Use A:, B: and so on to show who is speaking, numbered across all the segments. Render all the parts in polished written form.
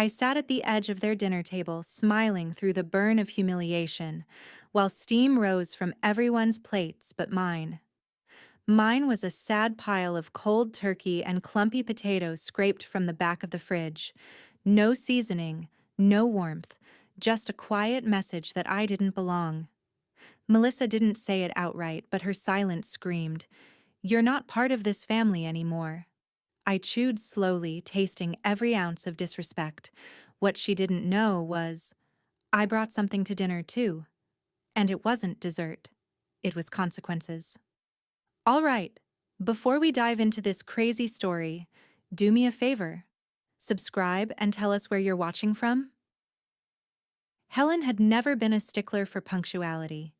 A: I sat at the edge of their dinner table, smiling through the burn of humiliation, while steam rose from everyone's plates but mine. Mine was a sad pile of cold turkey and clumpy potatoes scraped from the back of the fridge. No seasoning, no warmth, just a quiet message that I didn't belong. Melissa didn't say it outright, but her silence screamed, "You're not part of this family anymore." I chewed slowly, tasting every ounce of disrespect. What she didn't know was, I brought something to dinner too. And it wasn't dessert. It was consequences. All right, before we dive into this crazy story, do me a favor. Subscribe and tell us where you're watching from. Helen had never been a stickler for punctuality.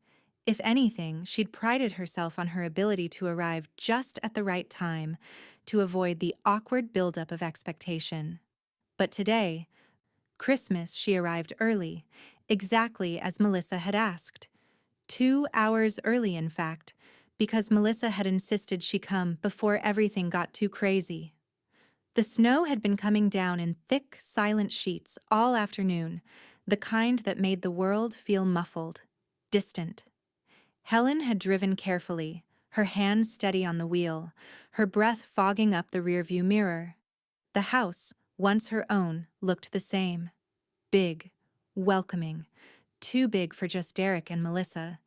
A: If anything, she'd prided herself on her ability to arrive just at the right time to avoid the awkward buildup of expectation. But today, Christmas, she arrived early, exactly as Melissa had asked. 2 hours early, in fact, because Melissa had insisted she come before everything got too crazy. The snow had been coming down in thick, silent sheets all afternoon, the kind that made the world feel muffled, distant. Helen had driven carefully, her hands steady on the wheel, her breath fogging up the rearview mirror. The house, once her own, looked the same. Big, welcoming, too big for just Derek and Melissa.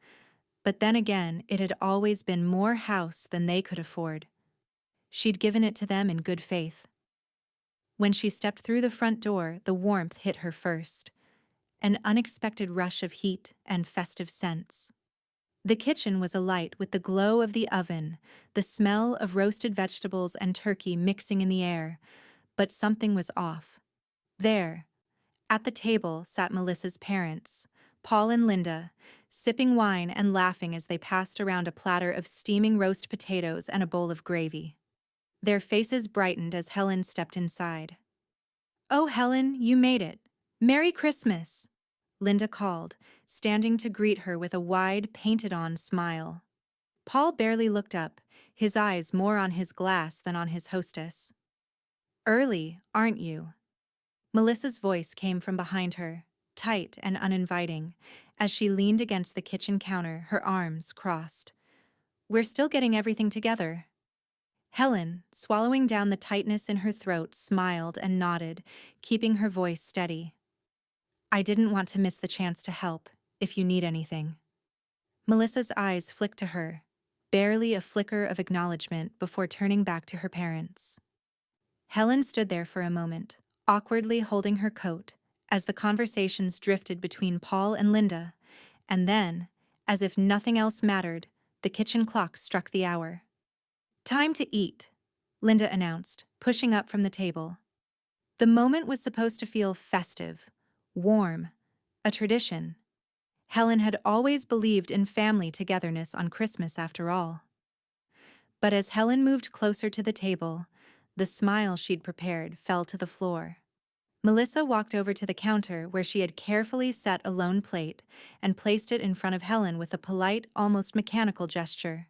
A: But then again, it had always been more house than they could afford. She'd given it to them in good faith. When she stepped through the front door, the warmth hit her first. An unexpected rush of heat and festive scents. The kitchen was alight with the glow of the oven, the smell of roasted vegetables and turkey mixing in the air, but something was off. There, at the table, sat Melissa's parents, Paul and Linda, sipping wine and laughing as they passed around a platter of steaming roast potatoes and a bowl of gravy. Their faces brightened as Helen stepped inside. "Oh, Helen, you made it. Merry Christmas!" Linda called, standing to greet her with a wide, painted-on smile. Paul barely looked up, his eyes more on his glass than on his hostess. "Early, aren't you?" Melissa's voice came from behind her, tight and uninviting, as she leaned against the kitchen counter, her arms crossed. "We're still getting everything together." Helen, swallowing down the tightness in her throat, smiled and nodded, keeping her voice steady. "I didn't want to miss the chance to help, if you need anything." Melissa's eyes flicked to her, barely a flicker of acknowledgement before turning back to her parents. Helen stood there for a moment, awkwardly holding her coat, as the conversations drifted between Paul and Linda, and then, as if nothing else mattered, the kitchen clock struck the hour. "Time to eat," Linda announced, pushing up from the table. The moment was supposed to feel festive, warm, a tradition. Helen had always believed in family togetherness on Christmas after all. But as Helen moved closer to the table, the smile she'd prepared fell to the floor. Melissa walked over to the counter where she had carefully set a lone plate and placed it in front of Helen with a polite, almost mechanical gesture.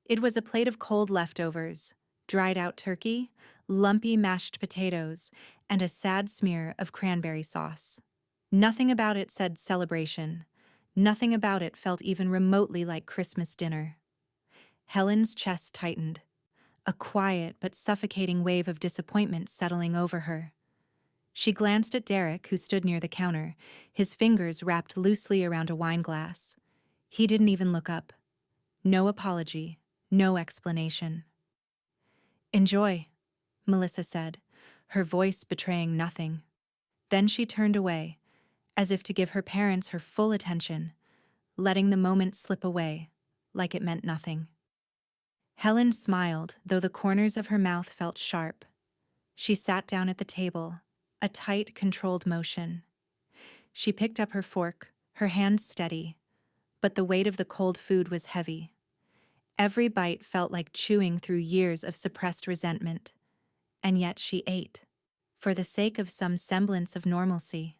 A: It was a plate of cold leftovers, dried-out turkey, lumpy mashed potatoes, and a sad smear of cranberry sauce. Nothing about it said celebration. Nothing about it felt even remotely like Christmas dinner. Helen's chest tightened, a quiet but suffocating wave of disappointment settling over her. She glanced at Derek, who stood near the counter, his fingers wrapped loosely around a wine glass. He didn't even look up. No apology, no explanation. "Enjoy," Melissa said, her voice betraying nothing. Then she turned away, as if to give her parents her full attention, letting the moment slip away, like it meant nothing. Helen smiled, though the corners of her mouth felt sharp. She sat down at the table, a tight, controlled motion. She picked up her fork, her hands steady, but the weight of the cold food was heavy. Every bite felt like chewing through years of suppressed resentment. And yet she ate, for the sake of some semblance of normalcy.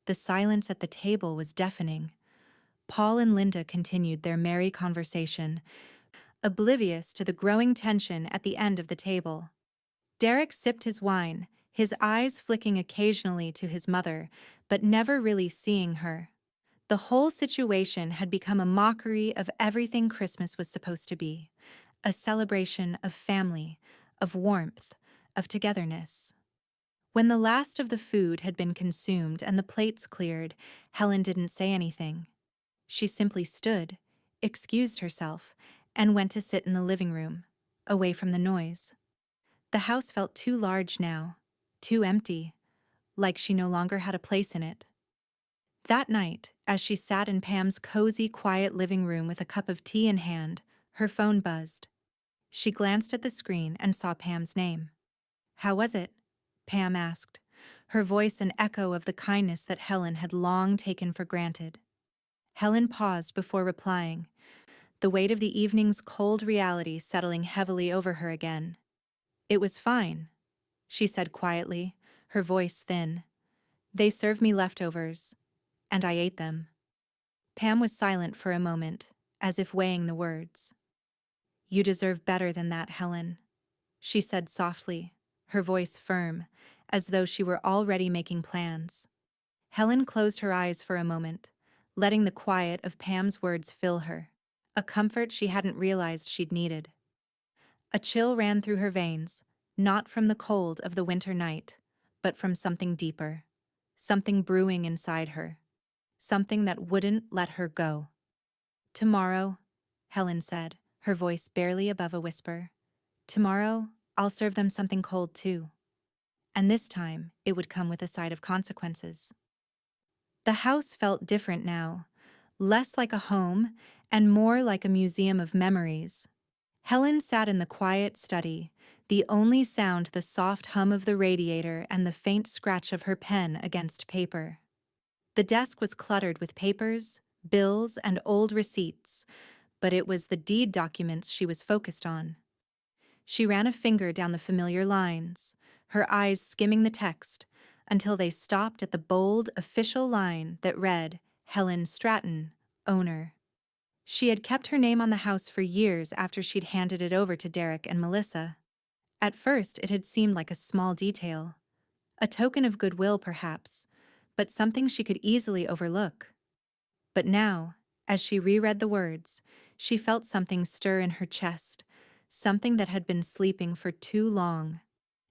A: The silence at the table was deafening. Paul and Linda continued their merry conversation, oblivious to the growing tension at the end of the table. Derek sipped his wine, his eyes flicking occasionally to his mother, but never really seeing her. The whole situation had become a mockery of everything Christmas was supposed to be, a celebration of family, of warmth, of togetherness. When the last of the food had been consumed and the plates cleared, Helen didn't say anything. She simply stood, excused herself, and went to sit in the living room, away from the noise. The house felt too large now, too empty, like she no longer had a place in it. That night, as she sat in Pam's cozy, quiet living room with a cup of tea in hand, her phone buzzed. She glanced at the screen and saw Pam's name. "How was it?" Pam asked, her voice an echo of the kindness that Helen had long taken for granted. Helen paused before replying, the weight of the evening's cold reality settling heavily over her again. "It was fine," she said quietly, her voice thin. "They served me leftovers, and I ate them." Pam was silent for a moment, as if weighing the words. "You deserve better than that, Helen," she said softly, her voice firm, as though she were already making plans. Helen closed her eyes for a moment, letting the quiet of Pam's words fill her, a comfort she hadn't realized she'd needed. A chill ran through her veins, not from the cold of the winter night, but from something deeper, something brewing inside her, something that wouldn't let her go. "Tomorrow," Helen said, her voice barely above a whisper, "tomorrow, I'll serve them something cold too. And this time, it would come with a side of consequences." The house felt different now, less like a home and more like a museum of memories. Helen sat in the quiet study, the only sound the soft hum of the radiator and the faint scratch of her pen against paper. The desk was cluttered with papers, bills, and old receipts, but it was the deed documents she was focused on. She ran a finger down the familiar lines, her eyes skimming the text, until they stopped at the bold, official line that read, "Helen Stratton, owner." She had kept her name on the house for years after she'd handed it over to Derek and Melissa. At first, it had seemed like a small detail, a token of goodwill perhaps, but something she could easily overlook. But now, as she reread the words, she felt something stir in her chest, something that had been sleeping for too long.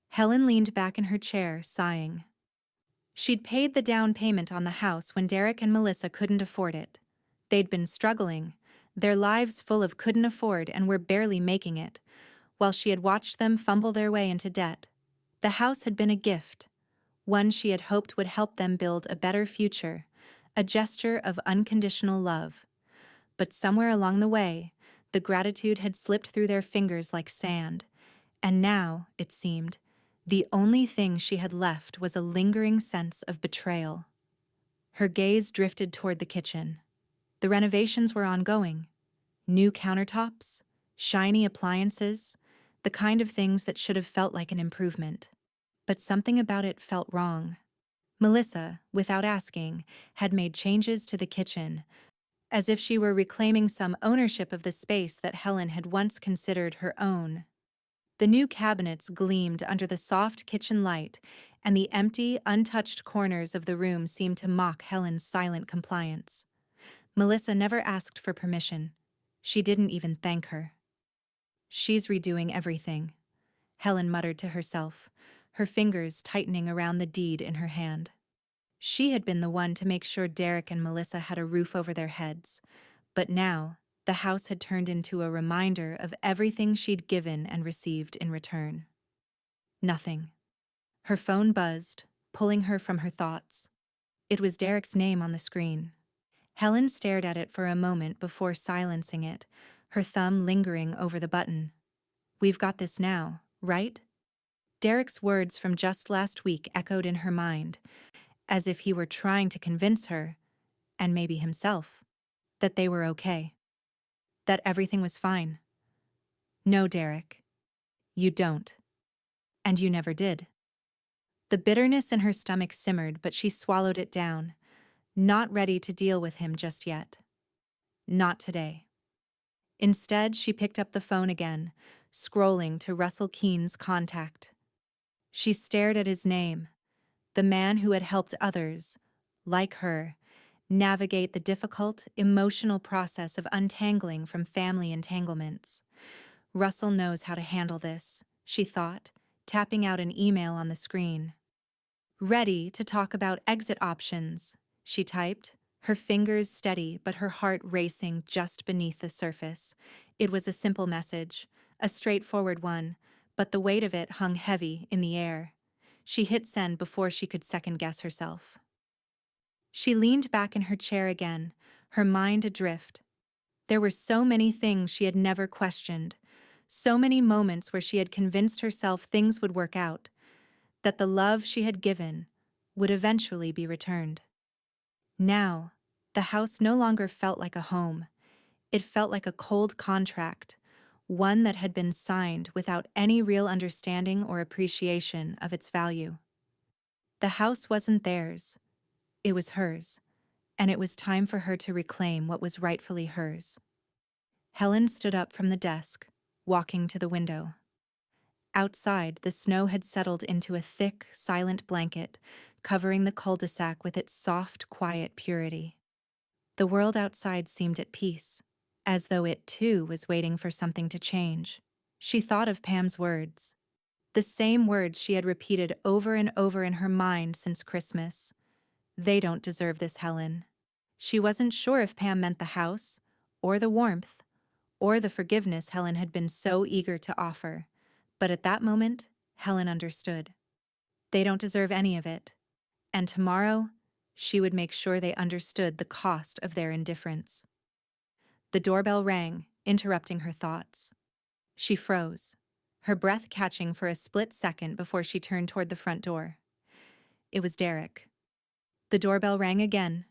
A: Helen leaned back in her chair, sighing. She'd paid the down payment on the house when Derek and Melissa couldn't afford it. They'd been struggling, their lives full of couldn't afford and were barely making it, while she had watched them fumble their way into debt. The house had been a gift, one she had hoped would help them build a better future, a gesture of unconditional love. But somewhere along the way, the gratitude had slipped through their fingers like sand, and now, it seemed, the only thing she had left was a lingering sense of betrayal. Her gaze drifted toward the kitchen. The renovations were ongoing. New countertops, shiny appliances, the kind of things that should have felt like an improvement. But something about it felt wrong. Melissa, without asking, had made changes to the kitchen, as if she were reclaiming some ownership of the space that Helen had once considered her own. The new cabinets gleamed under the soft kitchen light, and the empty, untouched corners of the room seemed to mock Helen's silent compliance. Melissa never asked for permission. She didn't even thank her. "She's redoing everything," Helen muttered to herself, her fingers tightening around the deed in her hand. She had been the one to make sure Derek and Melissa had a roof over their heads, but now the house had turned into a reminder of everything she'd given and received in return. Nothing. Her phone buzzed, pulling her from her thoughts. It was Derek's name on the screen. Helen stared at it for a moment before silencing it, her thumb lingering over the button. "We've got this now, right?" Derek's words from just last week echoed in her mind, as if he were trying to convince her, and maybe himself, that they were okay. That everything was fine. "No, Derek. You don't. And you never did." The bitterness in her stomach simmered, but she swallowed it down, not ready to deal with him just yet. Not today. Instead, she picked up the phone again, scrolling to Russell Keene's contact. She stared at his name, the man who had helped others, like her, navigate the difficult, emotional process of untangling from family entanglements. Russell knows how to handle this, she thought, tapping out an email on the screen. Ready to talk about exit options, she typed, her fingers steady but her heart racing just beneath the surface. It was a simple message, a straightforward one, but the weight of it hung heavy in the air. She hit send before she could second-guess herself. She leaned back in her chair again, her mind adrift. There were so many things she had never questioned, so many moments where she had convinced herself things would work out, that the love she had given would eventually be returned. Now, the house no longer felt like a home. It felt like a cold contract, one that had been signed without any real understanding or appreciation of its value. The house wasn't theirs, it was hers, and it was time for her to reclaim what was rightfully hers. Helen stood up from the desk, walking to the window. Outside, the snow had settled into a thick, silent blanket, covering the cul-de-sac with its soft, quiet purity. The world outside seemed at peace, as though it too was waiting for something to change. She thought of Pam's words, the same words she had repeated over and over in her mind since Christmas. They don't deserve this, Helen. She wasn't sure if Pam meant the house, or the warmth, or the forgiveness Helen had been so eager to offer. But at that moment, Helen understood. They don't deserve any of it. And tomorrow, she would make sure they understood the cost of their indifference. The doorbell rang, interrupting her thoughts. She froze, her breath catching for a split second before she turned toward the front door. It was Derek. The doorbell rang again,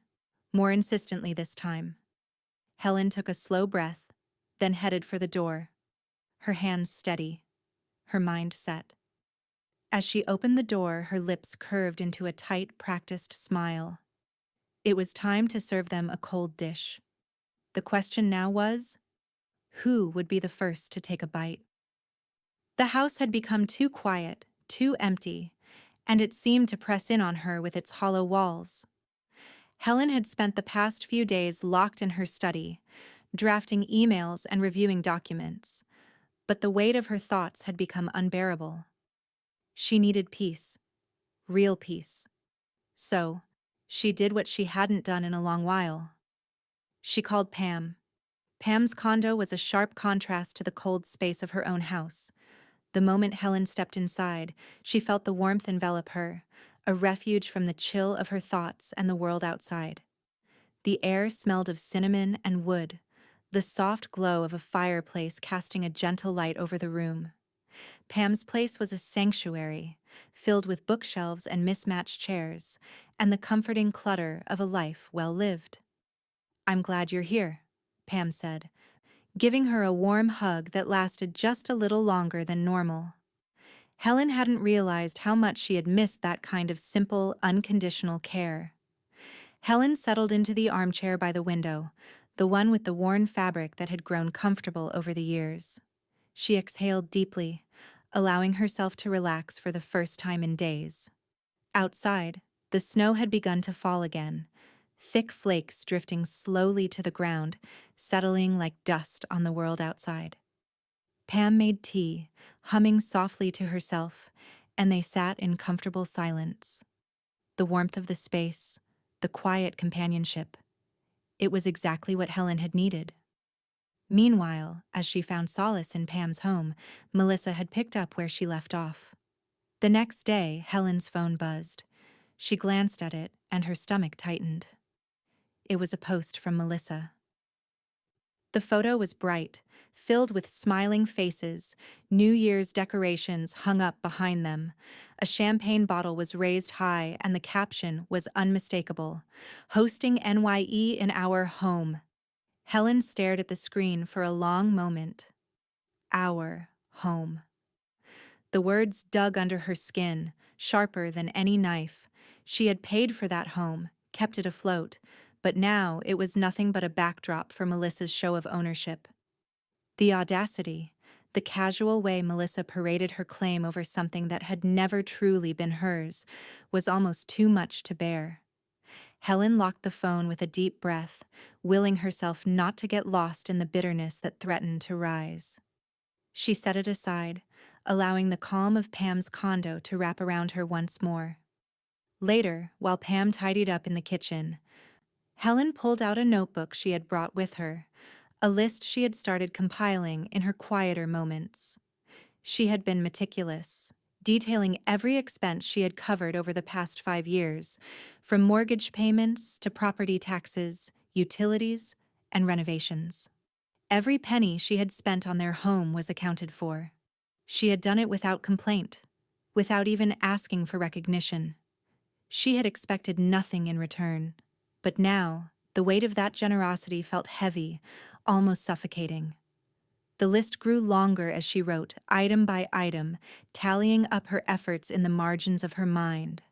A: more insistently this time. Helen took a slow breath, then headed for the door, her hands steady, her mind set. As she opened the door, her lips curved into a tight, practiced smile. It was time to serve them a cold dish. The question now was, who would be the first to take a bite? The house had become too quiet, too empty, and it seemed to press in on her with its hollow walls. Helen had spent the past few days locked in her study, drafting emails and reviewing documents, but the weight of her thoughts had become unbearable. She needed peace, real peace. So, she did what she hadn't done in a long while. She called Pam. Pam's condo was a sharp contrast to the cold space of her own house. The moment Helen stepped inside, she felt the warmth envelop her, a refuge from the chill of her thoughts and the world outside. The air smelled of cinnamon and wood, the soft glow of a fireplace casting a gentle light over the room. Pam's place was a sanctuary, filled with bookshelves and mismatched chairs, and the comforting clutter of a life well lived. "I'm glad you're here," Pam said, giving her a warm hug that lasted just a little longer than normal. Helen hadn't realized how much she had missed that kind of simple, unconditional care. Helen settled into the armchair by the window, the one with the worn fabric that had grown comfortable over the years. She exhaled deeply, allowing herself to relax for the first time in days. Outside, the snow had begun to fall again, thick flakes drifting slowly to the ground, settling like dust on the world outside. Pam made tea, humming softly to herself, and they sat in comfortable silence. The warmth of the space, the quiet companionship. It was exactly what Helen had needed. Meanwhile, as she found solace in Pam's home, Melissa had picked up where she left off. The next day, Helen's phone buzzed. She glanced at it, and her stomach tightened. It was a post from Melissa. The photo was bright, filled with smiling faces, New Year's decorations hung up behind them. A champagne bottle was raised high, and the caption was unmistakable: "Hosting NYE in our home." Helen stared at the screen for a long moment. Our home. The words dug under her skin, sharper than any knife. She had paid for that home, kept it afloat, but now it was nothing but a backdrop for Melissa's show of ownership. The audacity, The casual way Melissa paraded her claim over something that had never truly been hers was almost too much to bear. Helen locked the phone with a deep breath, willing herself not to get lost in the bitterness that threatened to rise. She set it aside, allowing the calm of Pam's condo to wrap around her once more. Later, while Pam tidied up in the kitchen, Helen pulled out a notebook she had brought with her, a list she had started compiling in her quieter moments. She had been meticulous, detailing every expense she had covered over the past 5 years, from mortgage payments to property taxes, utilities, and renovations. Every penny she had spent on their home was accounted for. She had done it without complaint, without even asking for recognition. She had expected nothing in return, but now the weight of that generosity felt heavy, almost suffocating. The list grew longer as she wrote, item by item, tallying up her efforts in the margins of her mind.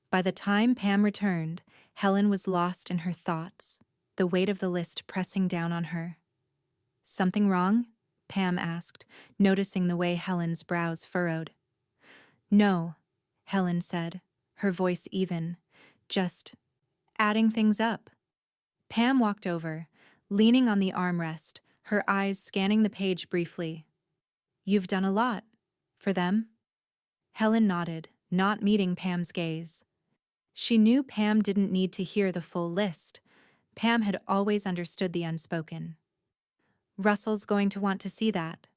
A: By the time Pam returned, Helen was lost in her thoughts, the weight of the list pressing down on her. "Something wrong?" Pam asked, noticing the way Helen's brows furrowed. "No," Helen said, her voice even. "Just adding things up." Pam walked over, leaning on the armrest, her eyes scanning the page briefly. "You've done a lot. For them?" Helen nodded, not meeting Pam's gaze. She knew Pam didn't need to hear the full list. Pam had always understood the unspoken. "Russell's going to want to see that,"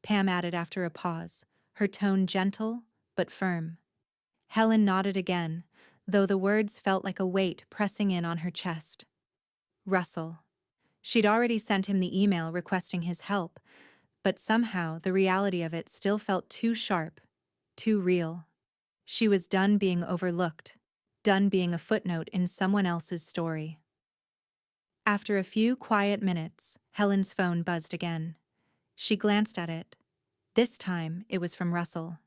A: Pam added after a pause, her tone gentle but firm. Helen nodded again, though the words felt like a weight pressing in on her chest. Russell. She'd already sent him the email requesting his help, but somehow the reality of it still felt too sharp, too real. She was done being overlooked, done being a footnote in someone else's story. After a few quiet minutes, Helen's phone buzzed again. She glanced at it. This time, it was from Russell.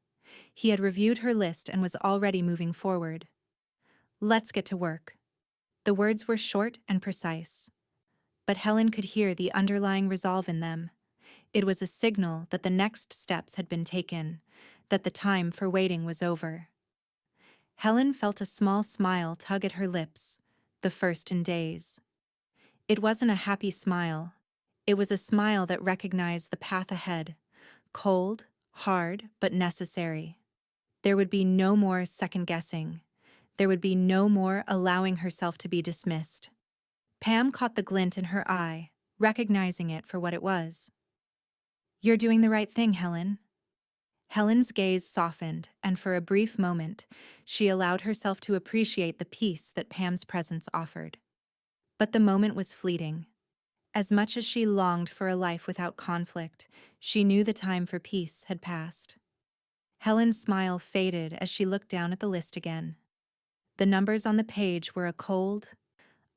A: He had reviewed her list and was already moving forward. "Let's get to work." The words were short and precise, but Helen could hear the underlying resolve in them. It was a signal that the next steps had been taken, that the time for waiting was over. Helen felt a small smile tug at her lips, the first in days. It wasn't a happy smile. It was a smile that recognized the path ahead, cold, hard, but necessary. There would be no more second-guessing. There would be no more allowing herself to be dismissed. Pam caught the glint in her eye, recognizing it for what it was. "You're doing the right thing, Helen." Helen's gaze softened, and for a brief moment, she allowed herself to appreciate the peace that Pam's presence offered. But the moment was fleeting. As much as she longed for a life without conflict, she knew the time for peace had passed. Helen's smile faded as she looked down at the list again. The numbers on the page were a cold,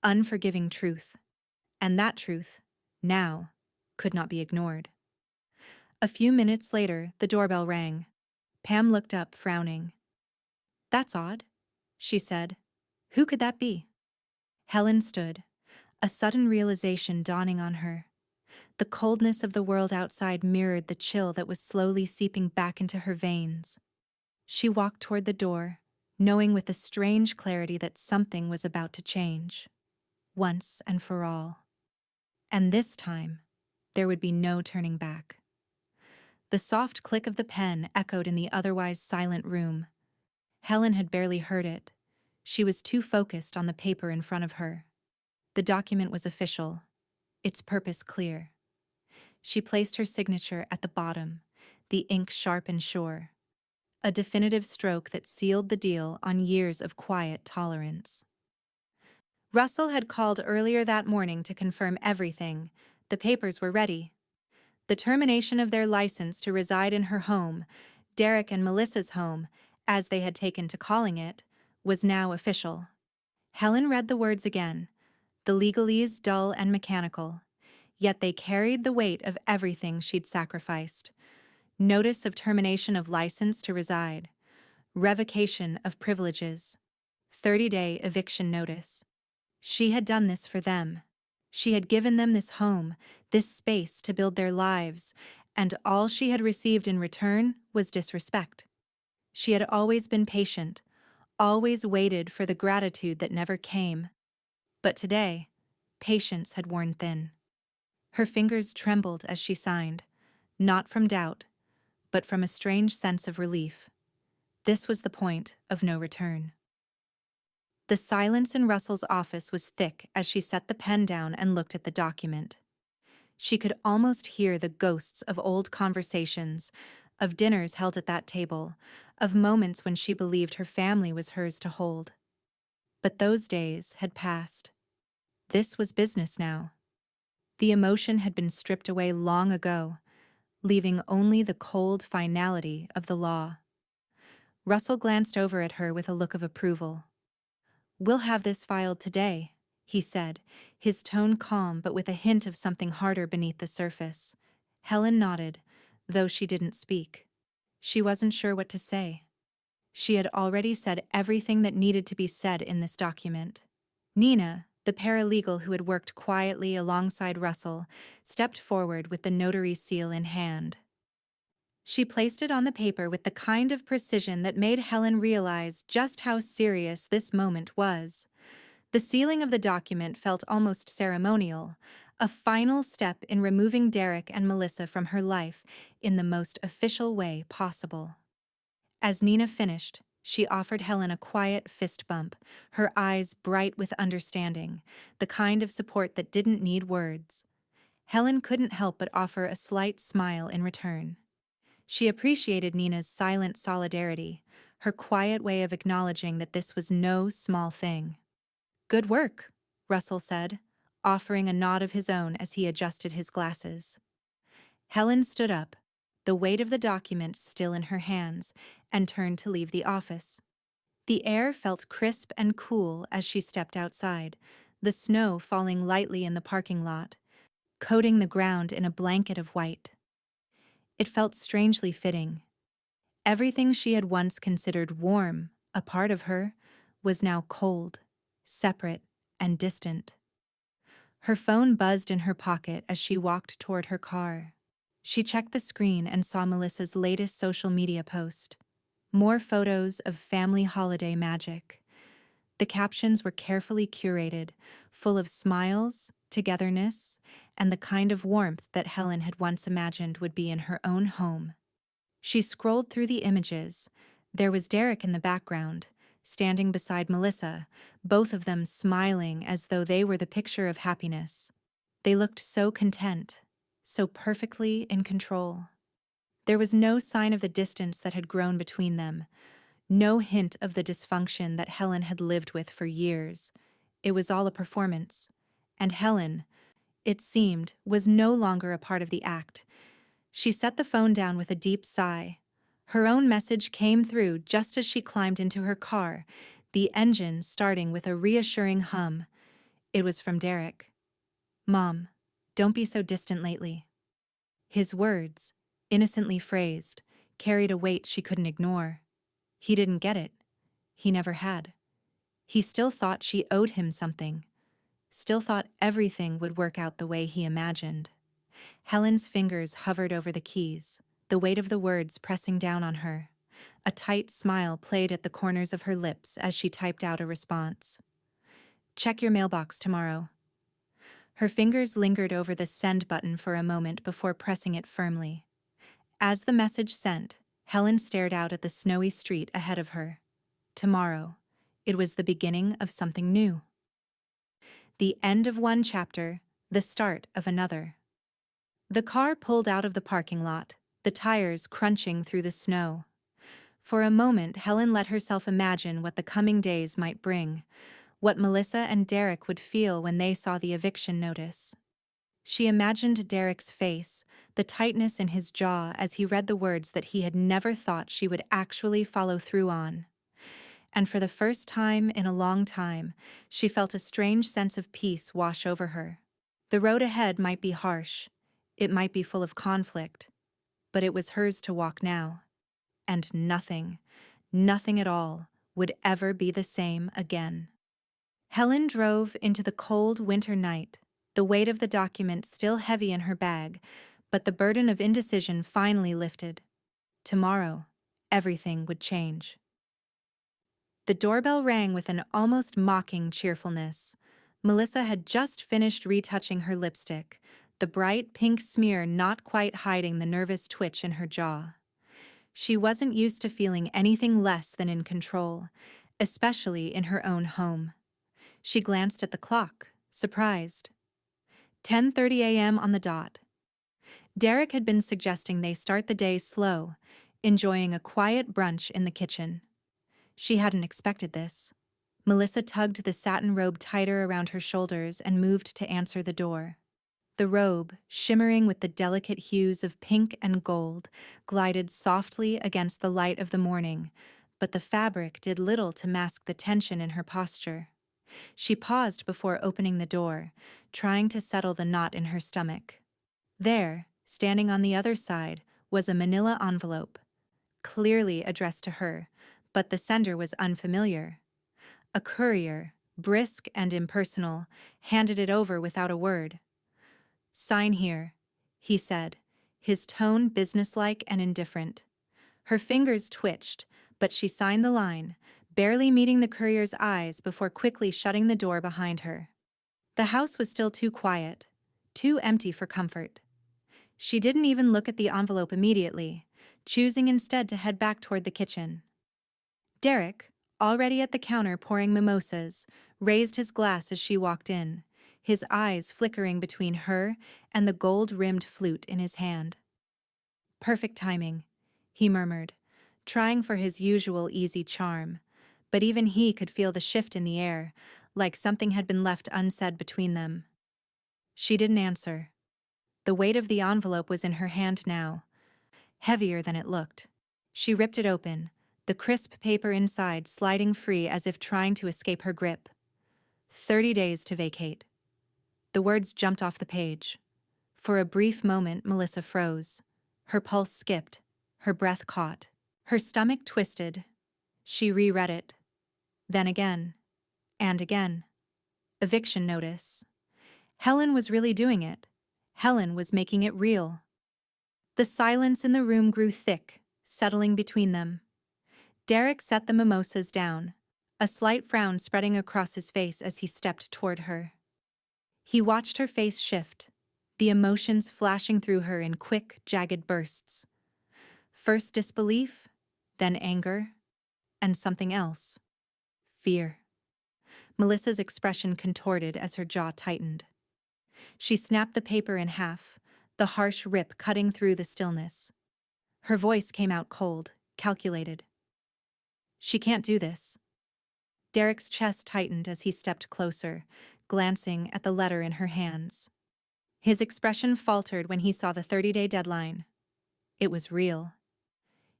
A: unforgiving truth, and that truth, now, could not be ignored. A few minutes later, the doorbell rang. Pam looked up, frowning. "That's odd," she said. "Who could that be?" Helen stood, a sudden realization dawning on her. The coldness of the world outside mirrored the chill that was slowly seeping back into her veins. She walked toward the door, knowing with a strange clarity that something was about to change, once and for all. And this time, there would be no turning back. The soft click of the pen echoed in the otherwise silent room. Helen had barely heard it. She was too focused on the paper in front of her. The document was official, its purpose clear. She placed her signature at the bottom, the ink sharp and sure. A definitive stroke that sealed the deal on years of quiet tolerance. Russell had called earlier that morning to confirm everything. The papers were ready. The termination of their license to reside in her home, Derek and Melissa's home, as they had taken to calling it, was now official. Helen read the words again, the legalese dull and mechanical, yet they carried the weight of everything she'd sacrificed. Notice of termination of license to reside, revocation of privileges, 30-day eviction notice. She had done this for them. She had given them this home, this space to build their lives, and all she had received in return was disrespect. She had always been patient, always waited for the gratitude that never came. But today, patience had worn thin. Her fingers trembled as she signed, not from doubt, but from a strange sense of relief. This was the point of no return. The silence in Russell's office was thick as she set the pen down and looked at the document. She could almost hear the ghosts of old conversations, of dinners held at that table, of moments when she believed her family was hers to hold. But those days had passed. This was business now. The emotion had been stripped away long ago, leaving only the cold finality of the law. Russell glanced over at her with a look of approval. "We'll have this filed today," he said, his tone calm but with a hint of something harder beneath the surface. Helen nodded, though she didn't speak. She wasn't sure what to say. She had already said everything that needed to be said in this document. Nina, the paralegal who had worked quietly alongside Russell, stepped forward with the notary seal in hand. She placed it on the paper with the kind of precision that made Helen realize just how serious this moment was. The sealing of the document felt almost ceremonial, a final step in removing Derek and Melissa from her life in the most official way possible. As Nina finished, she offered Helen a quiet fist bump, her eyes bright with understanding, the kind of support that didn't need words. Helen couldn't help but offer a slight smile in return. She appreciated Nina's silent solidarity, her quiet way of acknowledging that this was no small thing. "Good work," Russell said, offering a nod of his own as he adjusted his glasses. Helen stood up, the weight of the document still in her hands, and turned to leave the office. The air felt crisp and cool as she stepped outside, the snow falling lightly in the parking lot, coating the ground in a blanket of white. It felt strangely fitting. Everything she had once considered warm, a part of her, was now cold, separate, and distant. Her phone buzzed in her pocket as she walked toward her car. She checked the screen and saw Melissa's latest social media post. More photos of family holiday magic. The captions were carefully curated, full of smiles, togetherness, and the kind of warmth that Helen had once imagined would be in her own home. She scrolled through the images. There was Derek in the background, standing beside Melissa, both of them smiling as though they were the picture of happiness. They looked so content, so perfectly in control. There was no sign of the distance that had grown between them, no hint of the dysfunction that Helen had lived with for years. It was all a performance. And Helen, it seemed, was no longer a part of the act. She set the phone down with a deep sigh. Her own message came through just as she climbed into her car, the engine starting with a reassuring hum. It was from Derek. "Mom, don't be so distant lately." His words, innocently phrased, carried a weight she couldn't ignore. He didn't get it. He never had. He still thought she owed him something. Still thought everything would work out the way he imagined. Helen's fingers hovered over the keys, the weight of the words pressing down on her. A tight smile played at the corners of her lips as she typed out a response. "Check your mailbox tomorrow." Her fingers lingered over the send button for a moment before pressing it firmly. As the message sent, Helen stared out at the snowy street ahead of her. Tomorrow. It was the beginning of something new. The end of one chapter, the start of another. The car pulled out of the parking lot, the tires crunching through the snow. For a moment, Helen let herself imagine what the coming days might bring, what Melissa and Derek would feel when they saw the eviction notice. She imagined Derek's face, the tightness in his jaw as he read the words that he had never thought she would actually follow through on. And for the first time in a long time, she felt a strange sense of peace wash over her. The road ahead might be harsh, it might be full of conflict, but it was hers to walk now. And nothing, nothing at all, would ever be the same again. Helen drove into the cold winter night, the weight of the document still heavy in her bag, But the burden of indecision finally lifted. Tomorrow, everything would change. The doorbell rang with an almost mocking cheerfulness. Melissa had just finished retouching her lipstick, the bright pink smear not quite hiding the nervous twitch in her jaw. She wasn't used to feeling anything less than in control, especially in her own home. She glanced at the clock, surprised. 10:30 a.m. on the dot. Derek had been suggesting they start the day slow, enjoying a quiet brunch in the kitchen. She hadn't expected this. Melissa tugged the satin robe tighter around her shoulders and moved to answer the door. The robe, shimmering with the delicate hues of pink and gold, glided softly against the light of the morning, but the fabric did little to mask the tension in her posture. She paused before opening the door, trying to settle the knot in her stomach. There, standing on the other side, was a manila envelope, clearly addressed to her, but the sender was unfamiliar. A courier, brisk and impersonal, handed it over without a word. "Sign here," he said, his tone businesslike and indifferent. Her fingers twitched, but she signed the line, barely meeting the courier's eyes before quickly shutting the door behind her. The house was still too quiet, too empty for comfort. She didn't even look at the envelope immediately, choosing instead to head back toward the kitchen. Derek, already at the counter pouring mimosas, raised his glass as she walked in, his eyes flickering between her and the gold-rimmed flute in his hand. "Perfect timing," he murmured, trying for his usual easy charm, but even he could feel the shift in the air, like something had been left unsaid between them. She didn't answer. The weight of the envelope was in her hand now, heavier than it looked. She ripped it open, the crisp paper inside sliding free as if trying to escape her grip. 30 days to vacate. The words jumped off the page. For a brief moment, Melissa froze. Her pulse skipped, her breath caught. Her stomach twisted. She reread it. Then again. And again. Eviction notice. Helen was really doing it. Helen was making it real. The silence in the room grew thick, settling between them. Derek set the mimosas down, a slight frown spreading across his face as he stepped toward her. He watched her face shift, the emotions flashing through her in quick, jagged bursts. First disbelief, then anger, and something else. Fear. Melissa's expression contorted as her jaw tightened. She snapped the paper in half, the harsh rip cutting through the stillness. Her voice came out cold, calculated. "She can't do this." Derek's chest tightened as he stepped closer, glancing at the letter in her hands. His expression faltered when he saw the 30-day deadline. It was real.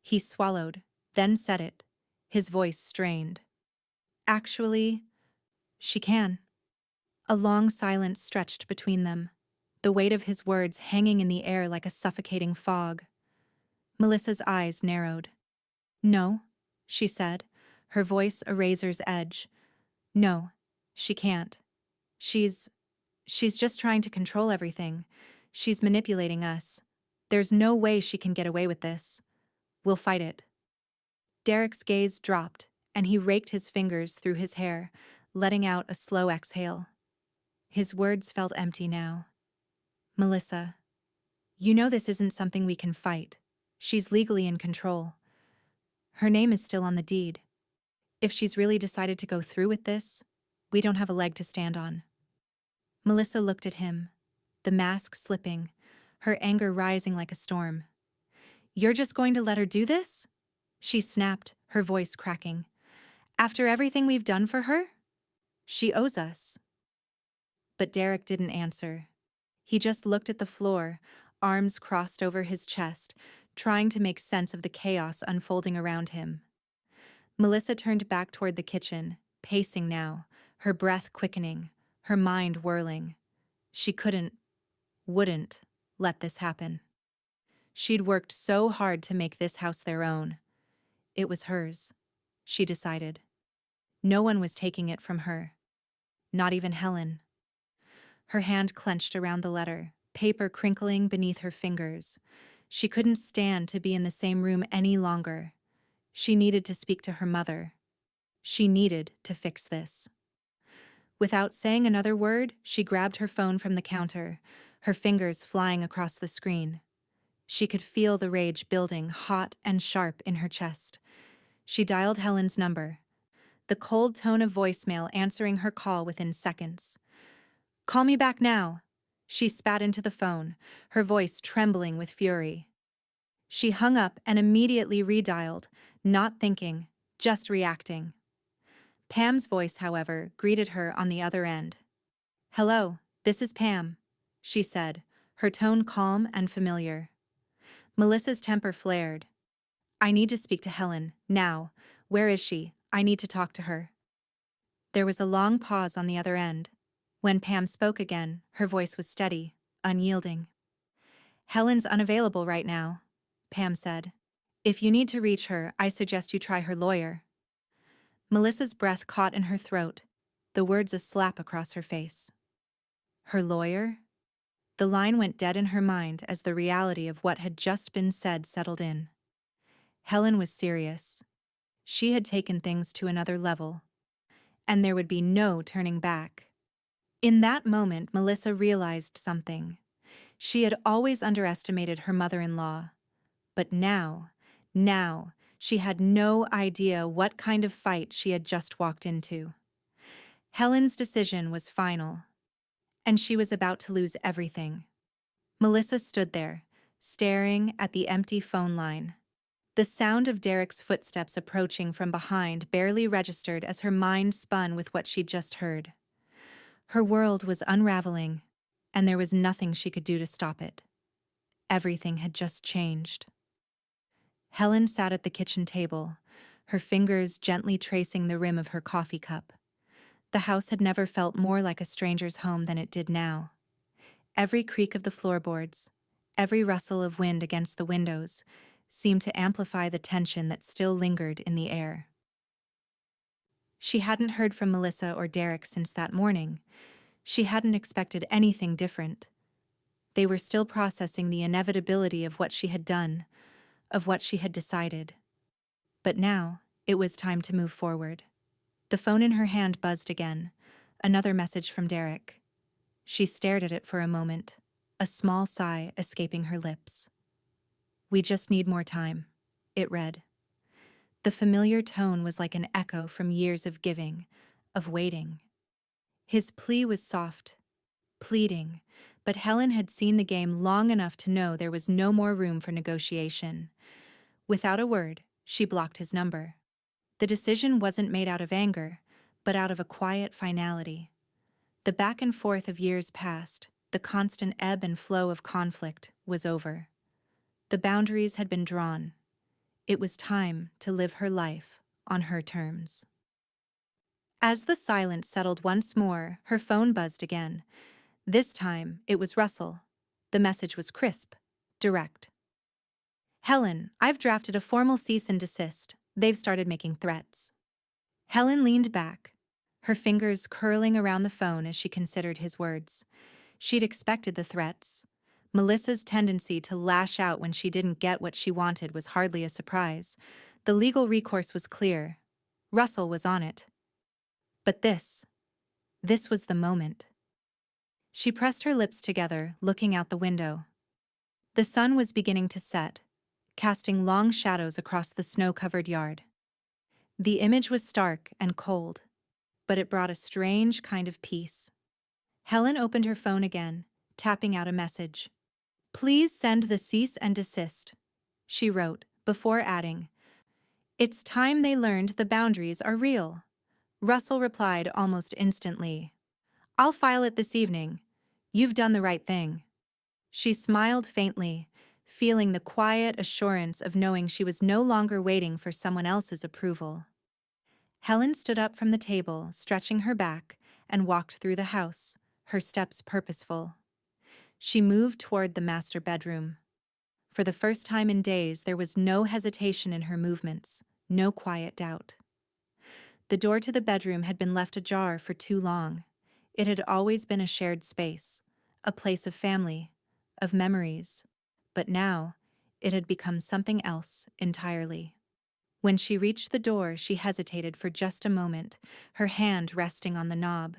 A: He swallowed, then said it, his voice strained. "Actually, she can." A long silence stretched between them, the weight of his words hanging in the air like a suffocating fog. Melissa's eyes narrowed. "No," she said, her voice a razor's edge. "No, she can't. She's just trying to control everything. She's manipulating us. There's no way she can get away with this. We'll fight it." Derek's gaze dropped, and he raked his fingers through his hair, letting out a slow exhale. His words felt empty now. "Melissa, you know this isn't something we can fight. She's legally in control. Her name is still on the deed. If she's really decided to go through with this, we don't have a leg to stand on." Melissa looked at him, the mask slipping, her anger rising like a storm. "You're just going to let her do this?" She snapped, her voice cracking. "After everything we've done for her? She owes us." But Derek didn't answer. He just looked at the floor, arms crossed over his chest, trying to make sense of the chaos unfolding around him. Melissa turned back toward the kitchen, pacing now, her breath quickening, her mind whirling. She wouldn't let this happen. She'd worked so hard to make this house their own. It was hers, she decided. No one was taking it from her. Not even Helen. Her hand clenched around the letter, paper crinkling beneath her fingers. She couldn't stand to be in the same room any longer. She needed to speak to her mother. She needed to fix this. Without saying another word, she grabbed her phone from the counter, her fingers flying across the screen. She could feel the rage building, hot and sharp in her chest. She dialed Helen's number, the cold tone of voicemail answering her call within seconds. "Call me back now." She spat into the phone, her voice trembling with fury. She hung up and immediately redialed, not thinking, just reacting. Pam's voice, however, greeted her on the other end. "Hello, this is Pam," she said, her tone calm and familiar. Melissa's temper flared. "I need to speak to Helen, now. Where is she? I need to talk to her." There was a long pause on the other end. When Pam spoke again, her voice was steady, unyielding. "Helen's unavailable right now," Pam said. "If you need to reach her, I suggest you try her lawyer." Melissa's breath caught in her throat, the words a slap across her face. Her lawyer? The line went dead in her mind as the reality of what had just been said settled in. Helen was serious. She had taken things to another level, and there would be no turning back. In that moment, Melissa realized something. She had always underestimated her mother-in-law, but now, she had no idea what kind of fight she had just walked into. Helen's decision was final, and she was about to lose everything. Melissa stood there, staring at the empty phone line. The sound of Derek's footsteps approaching from behind barely registered as her mind spun with what she'd just heard. Her world was unraveling, and there was nothing she could do to stop it. Everything had just changed. Helen sat at the kitchen table, her fingers gently tracing the rim of her coffee cup. The house had never felt more like a stranger's home than it did now. Every creak of the floorboards, every rustle of wind against the windows, seemed to amplify the tension that still lingered in the air. She hadn't heard from Melissa or Derek since that morning. She hadn't expected anything different. They were still processing the inevitability of what she had done, of what she had decided. But now, it was time to move forward. The phone in her hand buzzed again, another message from Derek. She stared at it for a moment, a small sigh escaping her lips. "We just need more time," it read. The familiar tone was like an echo from years of giving, of waiting. His plea was soft, pleading, but Helen had seen the game long enough to know there was no more room for negotiation. Without a word, she blocked his number. The decision wasn't made out of anger, but out of a quiet finality. The back and forth of years past, the constant ebb and flow of conflict, was over. The boundaries had been drawn. It was time to live her life on her terms. As the silence settled once more, her phone buzzed again. This time, it was Russell. The message was crisp, direct. "Helen, I've drafted a formal cease and desist. They've started making threats." Helen leaned back, her fingers curling around the phone as she considered his words. She'd expected the threats. Melissa's tendency to lash out when she didn't get what she wanted was hardly a surprise. The legal recourse was clear. Russell was on it. But this was the moment. She pressed her lips together, looking out the window. The sun was beginning to set, casting long shadows across the snow-covered yard. The image was stark and cold, but it brought a strange kind of peace. Helen opened her phone again, tapping out a message. "Please send the cease and desist," she wrote, before adding, "It's time they learned the boundaries are real." Russell replied almost instantly, "I'll file it this evening. You've done the right thing." She smiled faintly, feeling the quiet assurance of knowing she was no longer waiting for someone else's approval. Helen stood up from the table, stretching her back, and walked through the house, her steps purposeful. She moved toward the master bedroom. For the first time in days, there was no hesitation in her movements, no quiet doubt. The door to the bedroom had been left ajar for too long. It had always been a shared space, a place of family, of memories. But now, it had become something else entirely. When she reached the door, she hesitated for just a moment, her hand resting on the knob.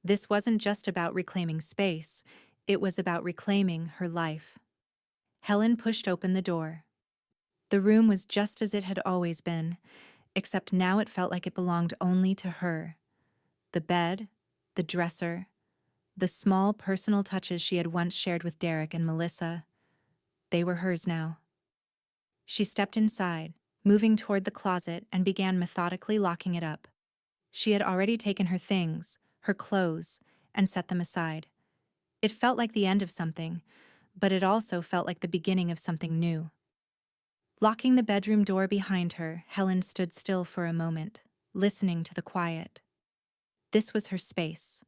A: This wasn't just about reclaiming space, it was about reclaiming her life. Helen pushed open the door. The room was just as it had always been, except now it felt like it belonged only to her. The bed, the dresser, the small personal touches she had once shared with Derek and Melissa, they were hers now. She stepped inside, moving toward the closet, and began methodically locking it up. She had already taken her things, her clothes, and set them aside. It felt like the end of something, but it also felt like the beginning of something new. Locking the bedroom door behind her, Helen stood still for a moment, listening to the quiet. This was her space,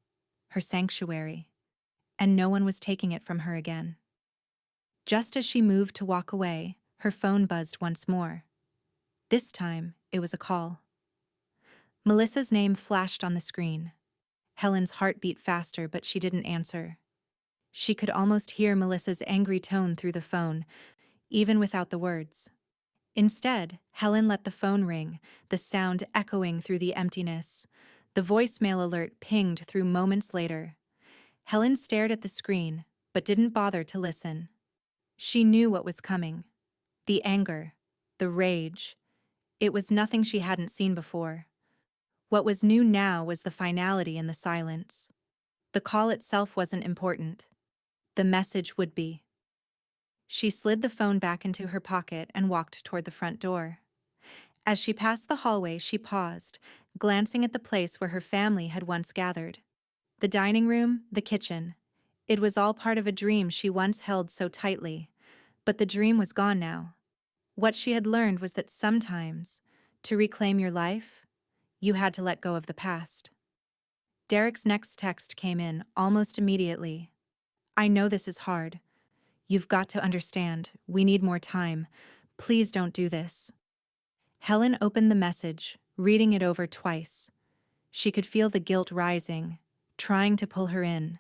A: her sanctuary, and no one was taking it from her again. Just as she moved to walk away, her phone buzzed once more. This time, it was a call. Melissa's name flashed on the screen. Helen's heart beat faster, but she didn't answer. She could almost hear Melissa's angry tone through the phone, even without the words. Instead, Helen let the phone ring, the sound echoing through the emptiness. The voicemail alert pinged through moments later. Helen stared at the screen, but didn't bother to listen. She knew what was coming. The anger, the rage. It was nothing she hadn't seen before. What was new now was the finality in the silence. The call itself wasn't important. The message would be. She slid the phone back into her pocket and walked toward the front door. As she passed the hallway, she paused, glancing at the place where her family had once gathered. The dining room, the kitchen. It was all part of a dream she once held so tightly. But the dream was gone now. What she had learned was that sometimes, to reclaim your life, you had to let go of the past. Derek's next text came in almost immediately. I know this is hard. You've got to understand, we need more time. Please don't do this. Helen opened the message, reading it over twice. She could feel the guilt rising, trying to pull her in,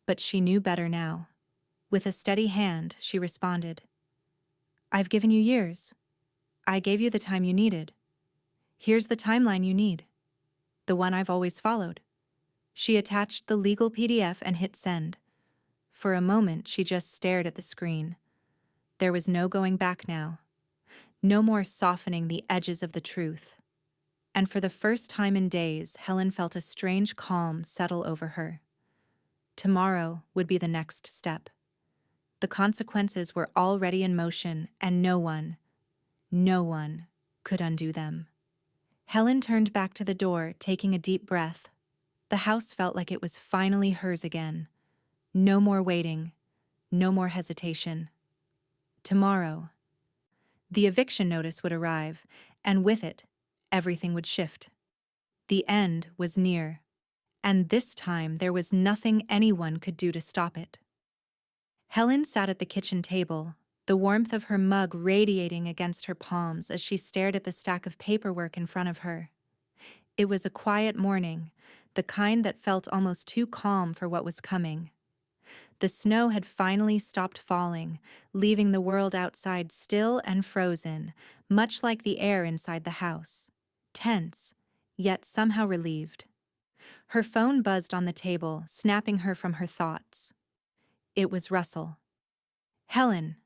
A: but she knew better now. With a steady hand, she responded. I've given you years. I gave you the time you needed. Here's the timeline you need. The one I've always followed. She attached the legal PDF and hit send. For a moment, she just stared at the screen. There was no going back now. No more softening the edges of the truth. And for the first time in days, Helen felt a strange calm settle over her. Tomorrow would be the next step. The consequences were already in motion, and no one could undo them. Helen turned back to the door, taking a deep breath. The house felt like it was finally hers again. No more waiting, no more hesitation. Tomorrow, the eviction notice would arrive, and with it, everything would shift. The end was near, and this time there was nothing anyone could do to stop it. Helen sat at the kitchen table, the warmth of her mug radiating against her palms as she stared at the stack of paperwork in front of her. It was a quiet morning, the kind that felt almost too calm for what was coming. The snow had finally stopped falling, leaving the world outside still and frozen, much like the air inside the house. Tense, yet somehow relieved. Her phone buzzed on the table, snapping her from her thoughts. It was Russell. Helen,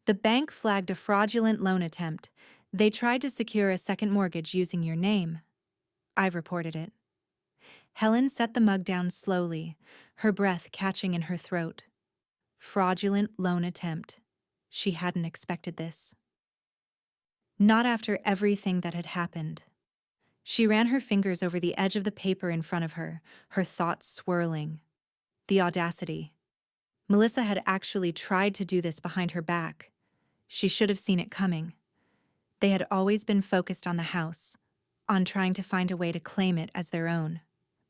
A: the bank flagged a fraudulent loan attempt. They tried to secure a second mortgage using your name. I've reported it. Helen set the mug down slowly, her breath catching in her throat. Fraudulent loan attempt. She hadn't expected this. Not after everything that had happened. She ran her fingers over the edge of the paper in front of her, her thoughts swirling. The audacity. Melissa had actually tried to do this behind her back. She should have seen it coming. They had always been focused on the house, on trying to find a way to claim it as their own.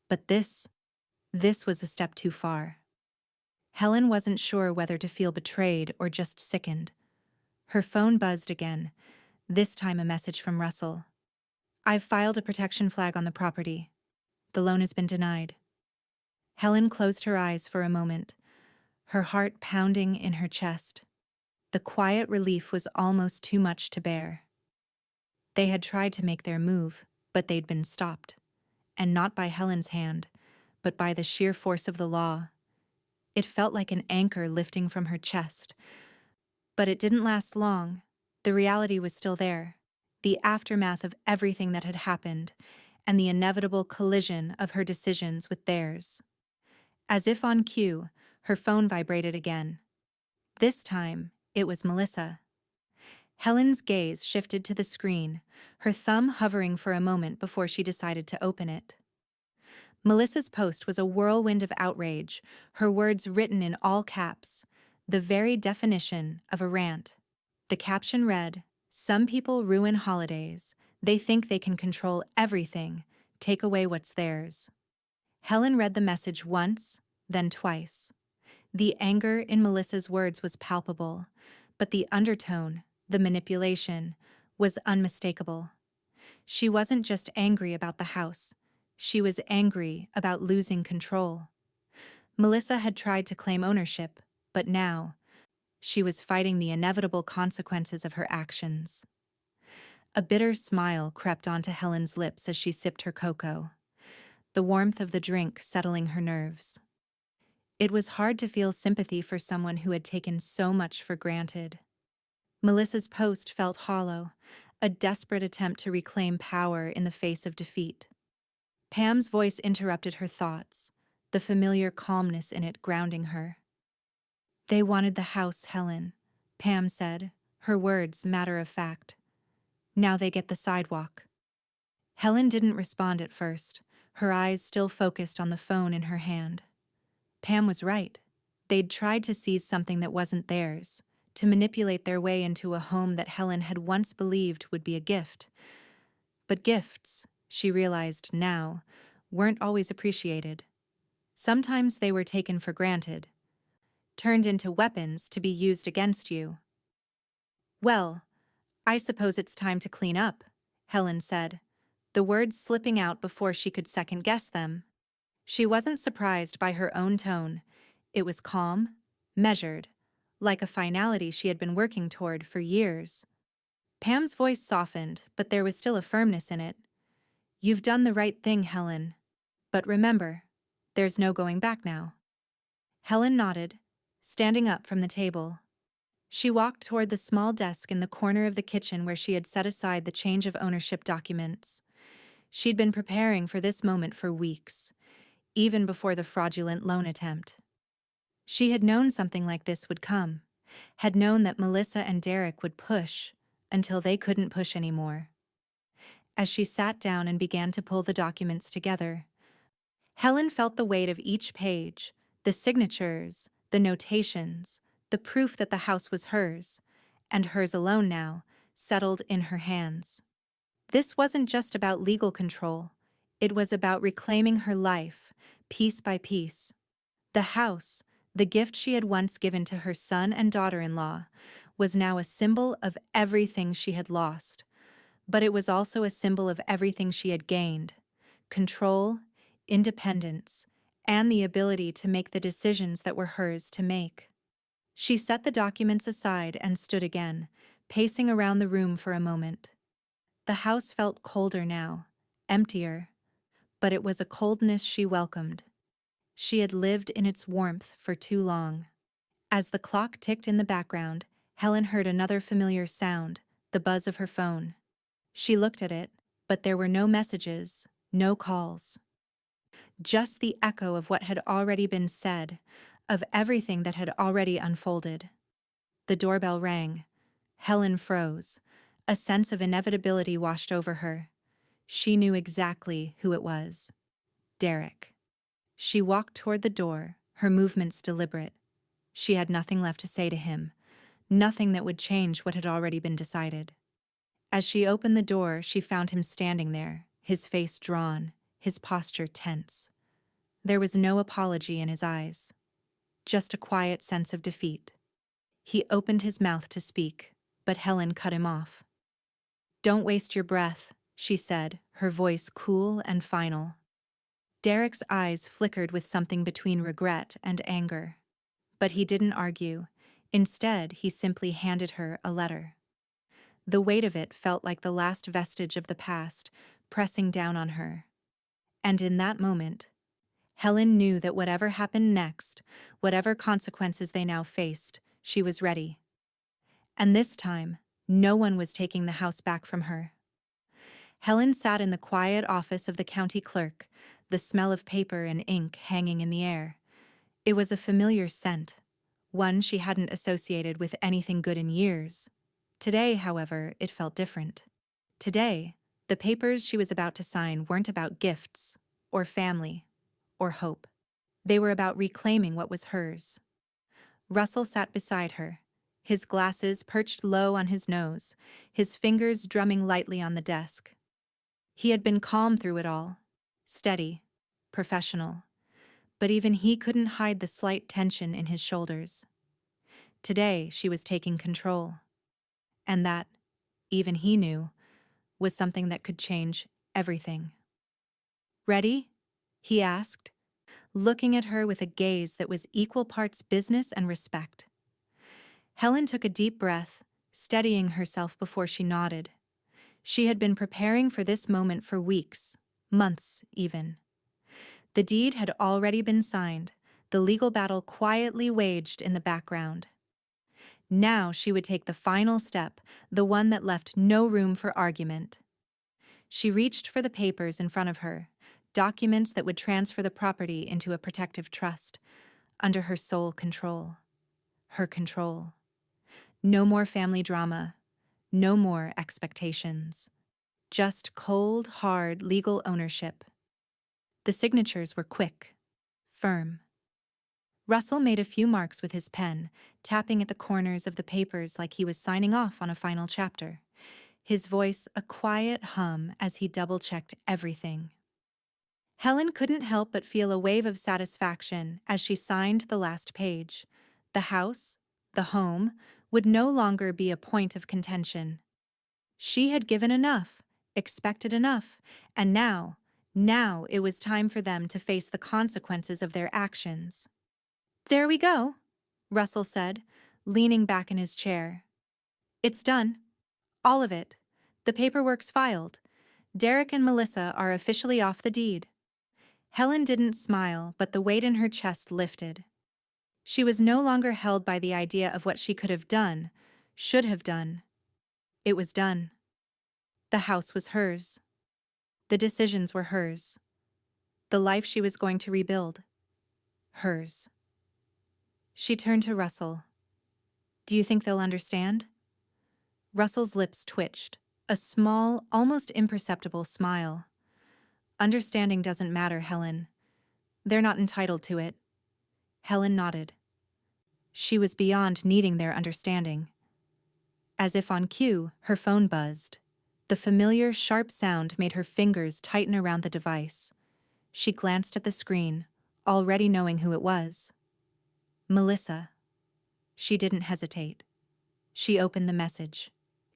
A: But this was a step too far. Helen wasn't sure whether to feel betrayed or just sickened. Her phone buzzed again, this time a message from Russell. I've filed a protection flag on the property. The loan has been denied. Helen closed her eyes for a moment. her heart pounding in her chest. The quiet relief was almost too much to bear. They had tried to make their move, but they'd been stopped. And not by Helen's hand, but by the sheer force of the law. It felt like an anchor lifting from her chest. But it didn't last long. The reality was still there. The aftermath of everything that had happened, and the inevitable collision of her decisions with theirs. As if on cue, her phone vibrated again. This time, it was Melissa. Helen's gaze shifted to the screen, her thumb hovering for a moment before she decided to open it. Melissa's post was a whirlwind of outrage, her words written in all caps, the very definition of a rant. The caption read, "Some people ruin holidays. They think they can control everything, take away what's theirs." Helen read the message once, then twice. The anger in Melissa's words was palpable, but the undertone, the manipulation, was unmistakable. She wasn't just angry about the house. She was angry about losing control. Melissa had tried to claim ownership, but now, she was fighting the inevitable consequences of her actions. A bitter smile crept onto Helen's lips as she sipped her cocoa, the warmth of the drink settling her nerves. It was hard to feel sympathy for someone who had taken so much for granted. Melissa's post felt hollow, a desperate attempt to reclaim power in the face of defeat. Pam's voice interrupted her thoughts, the familiar calmness in it grounding her. "They wanted the house, Helen," Pam said, her words matter of fact. "Now they get the sidewalk." Helen didn't respond at first, her eyes still focused on the phone in her hand. Pam was right. They'd tried to seize something that wasn't theirs, to manipulate their way into a home that Helen had once believed would be a gift. But gifts, she realized now, weren't always appreciated. Sometimes they were taken for granted, turned into weapons to be used against you. "Well, I suppose it's time to clean up," Helen said, the words slipping out before she could second-guess them. She wasn't surprised by her own tone. It was calm, measured, like a finality she had been working toward for years. Pam's voice softened, but there was still a firmness in it. "You've done the right thing, Helen. But remember, there's no going back now." Helen nodded, standing up from the table. She walked toward the small desk in the corner of the kitchen where she had set aside the change of ownership documents. She'd been preparing for this moment for weeks, even before the fraudulent loan attempt. She had known something like this would come, had known that Melissa and Derek would push until they couldn't push anymore. As she sat down and began to pull the documents together, Helen felt the weight of each page, the signatures, the notations, the proof that the house was hers, and hers alone now, settled in her hands. This wasn't just about legal control. It was about reclaiming her life, piece by piece. The house, the gift she had once given to her son and daughter-in-law, was now a symbol of everything she had lost. But it was also a symbol of everything she had gained: control, independence, and the ability to make the decisions that were hers to make. She set the documents aside and stood again, pacing around the room for a moment. The house felt colder now, emptier, but it was a coldness she welcomed. She had lived in its warmth for too long. As the clock ticked in the background, Helen heard another familiar sound, the buzz of her phone. She looked at it, but there were no messages, no calls. Just the echo of what had already been said, of everything that had already unfolded. The doorbell rang. Helen froze. A sense of inevitability washed over her. She knew exactly who it was. Derek. She walked toward the door, her movements deliberate. She had nothing left to say to him, nothing that would change what had already been decided. As she opened the door, she found him standing there, his face drawn, his posture tense. There was no apology in his eyes, just a quiet sense of defeat. He opened his mouth to speak, but Helen cut him off. "Don't waste your breath," she said, her voice cool and final. Derek's eyes flickered with something between regret and anger. But he didn't argue. Instead, he simply handed her a letter. The weight of it felt like the last vestige of the past, pressing down on her. And in that moment, Helen knew that whatever happened next, whatever consequences they now faced, she was ready. And this time, no one was taking the house back from her. Helen sat in the quiet office of the county clerk, the smell of paper and ink hanging in the air. It was a familiar scent, one she hadn't associated with anything good in years. Today, however, it felt different. Today, the papers she was about to sign weren't about gifts, or family, or hope. They were about reclaiming what was hers. Russell sat beside her, his glasses perched low on his nose, his fingers drumming lightly on the desk. He had been calm through it all, steady, professional, but even he couldn't hide the slight tension in his shoulders. Today, she was taking control. And that, even he knew, was something that could change everything. "Ready?" he asked, looking at her with a gaze that was equal parts business and respect. Helen took a deep breath, steadying herself before she nodded. She had been preparing for this moment for weeks, months even. The deed had already been signed, the legal battle quietly waged in the background. Now she would take the final step, the one that left no room for argument. She reached for the papers in front of her, documents that would transfer the property into a protective trust, under her sole control. Her control. No more family drama, no more expectations. Just cold, hard legal ownership. The signatures were quick, firm. Russell made a few marks with his pen, tapping at the corners of the papers like he was signing off on a final chapter. His voice a quiet hum as he double-checked everything. Helen couldn't help but feel a wave of satisfaction as she signed the last page. The house, the home, would no longer be a point of contention. She had given enough, expected enough, and now it was time for them to face the consequences of their actions. "There we go," Russell said, leaning back in his chair. "It's done. All of it. The paperwork's filed. Derek and Melissa are officially off the deed." Helen didn't smile, but the weight in her chest lifted. She was no longer held by the idea of what she could have done, should have done. It was done. The house was hers. The decisions were hers. The life she was going to rebuild. Hers. She turned to Russell. "Do you think they'll understand?" Russell's lips twitched, a small, almost imperceptible smile. "Understanding doesn't matter, Helen. They're not entitled to it." Helen nodded. She was beyond needing their understanding. As if on cue, her phone buzzed. The familiar, sharp sound made her fingers tighten around the device. She glanced at the screen, already knowing who it was. Melissa. She didn't hesitate. She opened the message.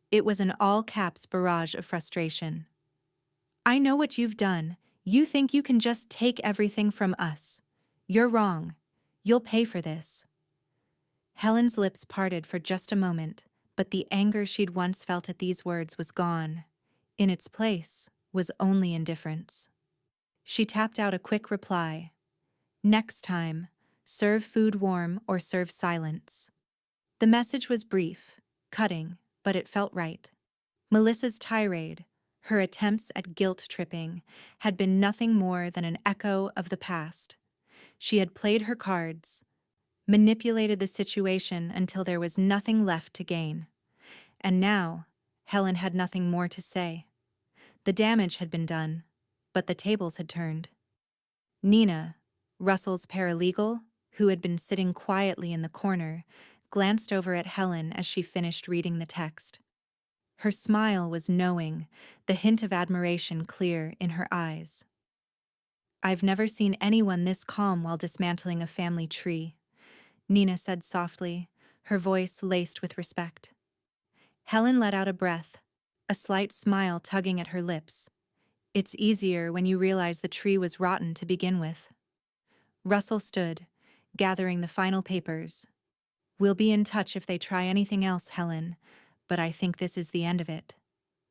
A: It was an all-caps barrage of frustration. "I know what you've done. You think you can just take everything from us. You're wrong. You'll pay for this." Helen's lips parted for just a moment, but the anger she'd once felt at these words was gone. In its place was only indifference. She tapped out a quick reply. "Next time, serve food warm or serve silence." The message was brief, cutting, but it felt right. Melissa's tirade, her attempts at guilt-tripping, had been nothing more than an echo of the past. She had played her cards, manipulated the situation until there was nothing left to gain. And now, Helen had nothing more to say. The damage had been done, but the tables had turned. Nina, Russell's paralegal, who had been sitting quietly in the corner, glanced over at Helen as she finished reading the text. Her smile was knowing, the hint of admiration clear in her eyes. "I've never seen anyone this calm while dismantling a family tree," Nina said softly, her voice laced with respect. Helen let out a breath, a slight smile tugging at her lips. It's easier when you realize the tree was rotten to begin with. Russell stood, gathering the final papers. "We'll be in touch if they try anything else, Helen, but I think this is the end of it.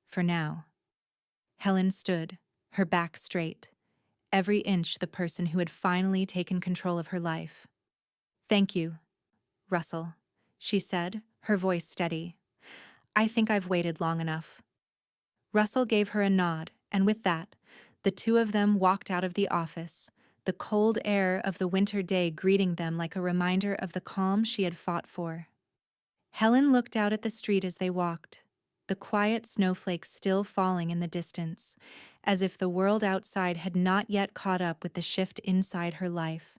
A: For now." Helen stood, her back straight, every inch the person who had finally taken control of her life. "Thank you, Russell," she said, her voice steady. "I think I've waited long enough." Russell gave her a nod, and with that, the two of them walked out of the office, the cold air of the winter day greeting them like a reminder of the calm she had fought for. Helen looked out at the street as they walked, the quiet snowflakes still falling in the distance, as if the world outside had not yet caught up with the shift inside her life.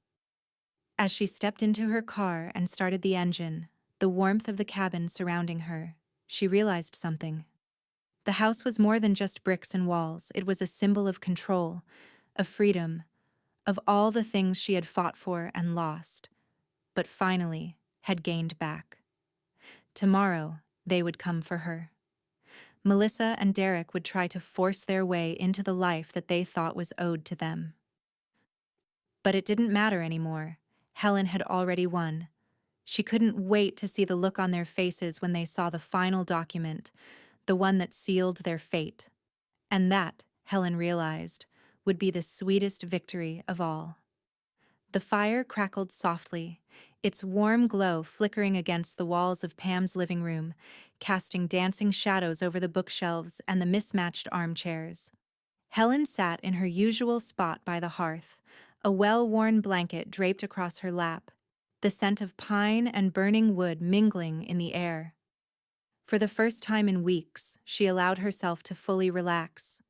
A: As she stepped into her car and started the engine, the warmth of the cabin surrounding her, she realized something. The house was more than just bricks and walls. It was a symbol of control, of freedom, of all the things she had fought for and lost, but finally had gained back. Tomorrow, they would come for her. Melissa and Derek would try to force their way into the life that they thought was owed to them. But it didn't matter anymore. Helen had already won. She couldn't wait to see the look on their faces when they saw the final document, the one that sealed their fate. And that, Helen realized, would be the sweetest victory of all. The fire crackled softly, its warm glow flickering against the walls of Pam's living room, casting dancing shadows over the bookshelves and the mismatched armchairs. Helen sat in her usual spot by the hearth, a well-worn blanket draped across her lap, the scent of pine and burning wood mingling in the air. For the first time in weeks, she allowed herself to fully relax.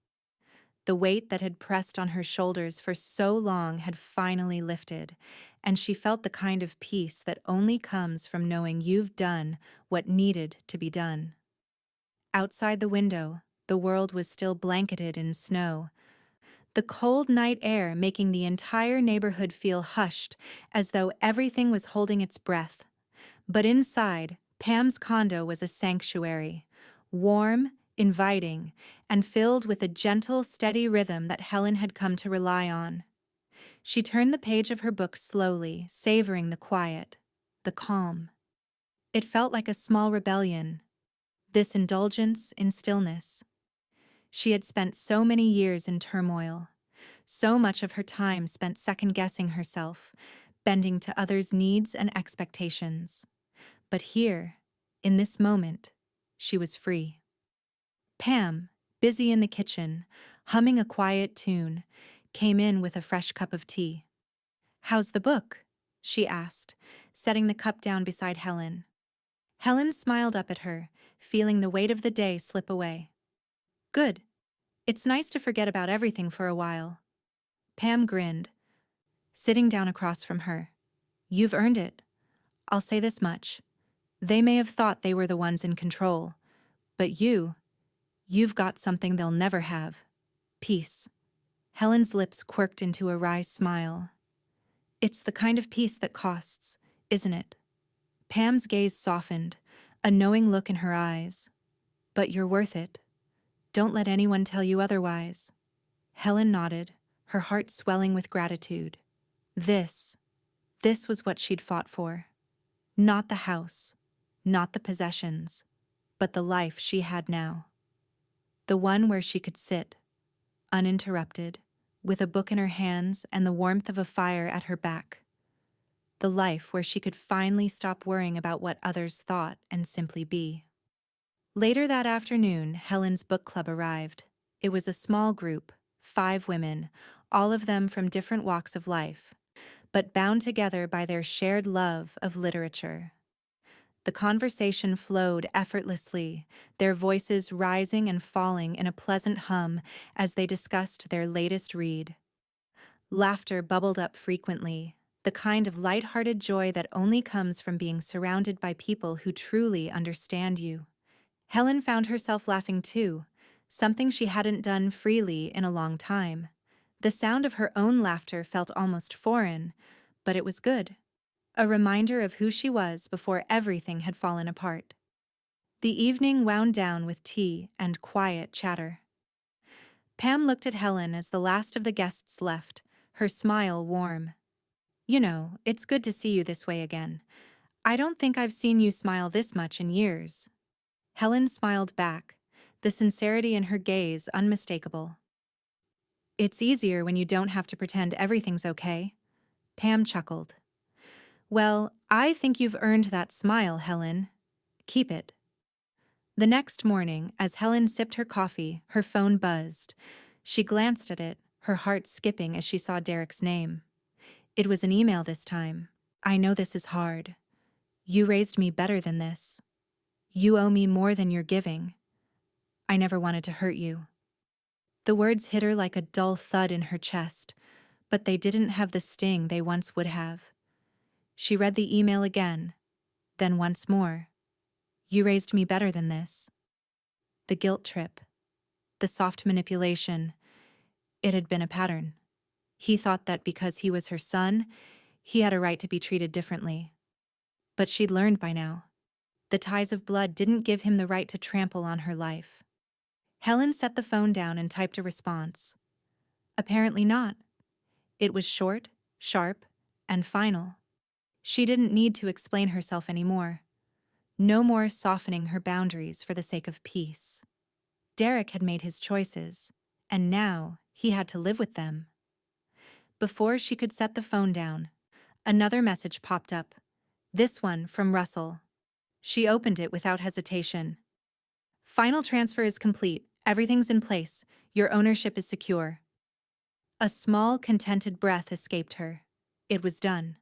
A: The weight that had pressed on her shoulders for so long had finally lifted, and she felt the kind of peace that only comes from knowing you've done what needed to be done. Outside the window, the world was still blanketed in snow, the cold night air making the entire neighborhood feel hushed, as though everything was holding its breath. But inside, Pam's condo was a sanctuary, warm, inviting, and filled with a gentle, steady rhythm that Helen had come to rely on. She turned the page of her book slowly, savoring the quiet, the calm. It felt like a small rebellion, this indulgence in stillness. She had spent so many years in turmoil, so much of her time spent second-guessing herself, bending to others' needs and expectations. But here, in this moment, she was free. Pam, busy in the kitchen, humming a quiet tune, came in with a fresh cup of tea. "How's the book?" she asked, setting the cup down beside Helen. Helen smiled up at her, feeling the weight of the day slip away. "Good. It's nice to forget about everything for a while." Pam grinned, sitting down across from her. "You've earned it. I'll say this much. They may have thought they were the ones in control, but you've got something they'll never have. Peace." Helen's lips quirked into a wry smile. "It's the kind of peace that costs, isn't it?" Pam's gaze softened, a knowing look in her eyes. "But you're worth it. Don't let anyone tell you otherwise." Helen nodded, her heart swelling with gratitude. This was what she'd fought for. Not the house, not the possessions, but the life she had now. The one where she could sit, uninterrupted, with a book in her hands and the warmth of a fire at her back. The life where she could finally stop worrying about what others thought and simply be. Later that afternoon, Helen's book club arrived. It was a small group, 5 women, all of them from different walks of life, but bound together by their shared love of literature. The conversation flowed effortlessly, their voices rising and falling in a pleasant hum as they discussed their latest read. Laughter bubbled up frequently, the kind of light-hearted joy that only comes from being surrounded by people who truly understand you. Helen found herself laughing too, something she hadn't done freely in a long time. The sound of her own laughter felt almost foreign, but it was good. A reminder of who she was before everything had fallen apart. The evening wound down with tea and quiet chatter. Pam looked at Helen as the last of the guests left, her smile warm. It's good to see you this way again. I don't think I've seen you smile this much in years. Helen smiled back, the sincerity in her gaze unmistakable. It's easier when you don't have to pretend everything's okay. Pam chuckled. Well, I think you've earned that smile, Helen. Keep it. The next morning, as Helen sipped her coffee, her phone buzzed. She glanced at it, her heart skipping as she saw Derek's name. It was an email this time. I know this is hard. You raised me better than this. You owe me more than you're giving. I never wanted to hurt you. The words hit her like a dull thud in her chest, but they didn't have the sting they once would have. She read the email again, then once more. You raised me better than this. The guilt trip, the soft manipulation, it had been a pattern. He thought that because he was her son, he had a right to be treated differently. But she'd learned by now. The ties of blood didn't give him the right to trample on her life. Helen set the phone down and typed a response. Apparently not. It was short, sharp, and final. She didn't need to explain herself anymore. No more softening her boundaries for the sake of peace. Derek had made his choices, and now he had to live with them. Before she could set the phone down, another message popped up. This one from Russell. She opened it without hesitation. Final transfer is complete. Everything's in place. Your ownership is secure. A small, contented breath escaped her. It was done.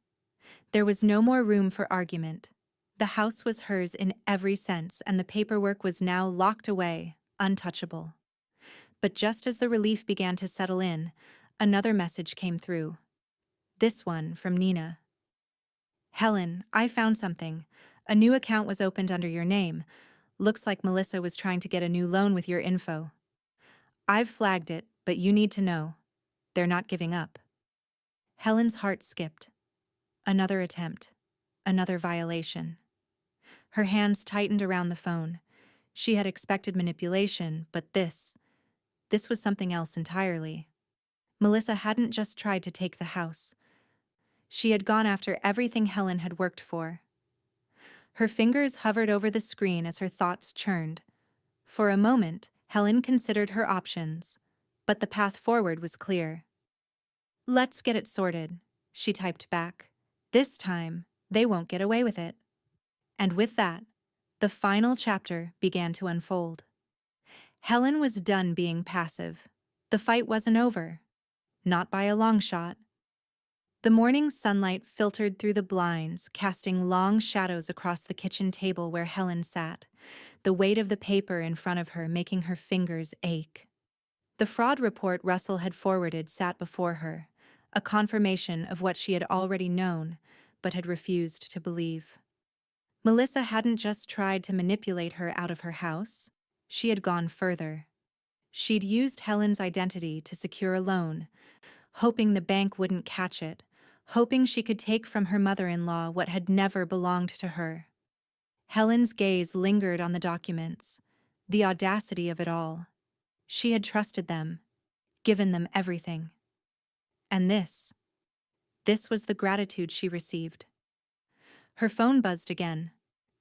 A: There was no more room for argument. The house was hers in every sense, and the paperwork was now locked away, untouchable. But just as the relief began to settle in, another message came through. This one from Nina. Helen, I found something. A new account was opened under your name. Looks like Melissa was trying to get a new loan with your info. I've flagged it, but you need to know. They're not giving up. Helen's heart skipped. Another attempt. Another violation. Her hands tightened around the phone. She had expected manipulation, but this was something else entirely. Melissa hadn't just tried to take the house. She had gone after everything Helen had worked for. Her fingers hovered over the screen as her thoughts churned. For a moment, Helen considered her options, but the path forward was clear. Let's get it sorted, she typed back. This time, they won't get away with it. And with that, the final chapter began to unfold. Helen was done being passive. The fight wasn't over. Not by a long shot. The morning sunlight filtered through the blinds, casting long shadows across the kitchen table where Helen sat, the weight of the paper in front of her making her fingers ache. The fraud report Russell had forwarded sat before her, a confirmation of what she had already known, but had refused to believe. Melissa hadn't just tried to manipulate her out of her house. She had gone further. She'd used Helen's identity to secure a loan, hoping the bank wouldn't catch it, hoping she could take from her mother-in-law what had never belonged to her. Helen's gaze lingered on the documents, the audacity of it all. She had trusted them, given them everything. And this was the gratitude she received. Her phone buzzed again,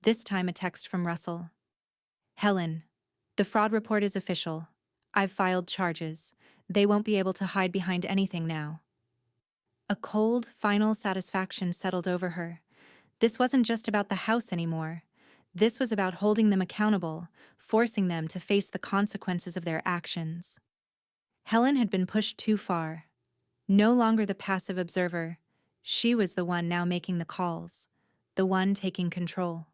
A: this time a text from Russell. Helen, the fraud report is official. I've filed charges. They won't be able to hide behind anything now. A cold, final satisfaction settled over her. This wasn't just about the house anymore. This was about holding them accountable, forcing them to face the consequences of their actions. Helen had been pushed too far. No longer the passive observer, she was the one now making the calls, the one taking control.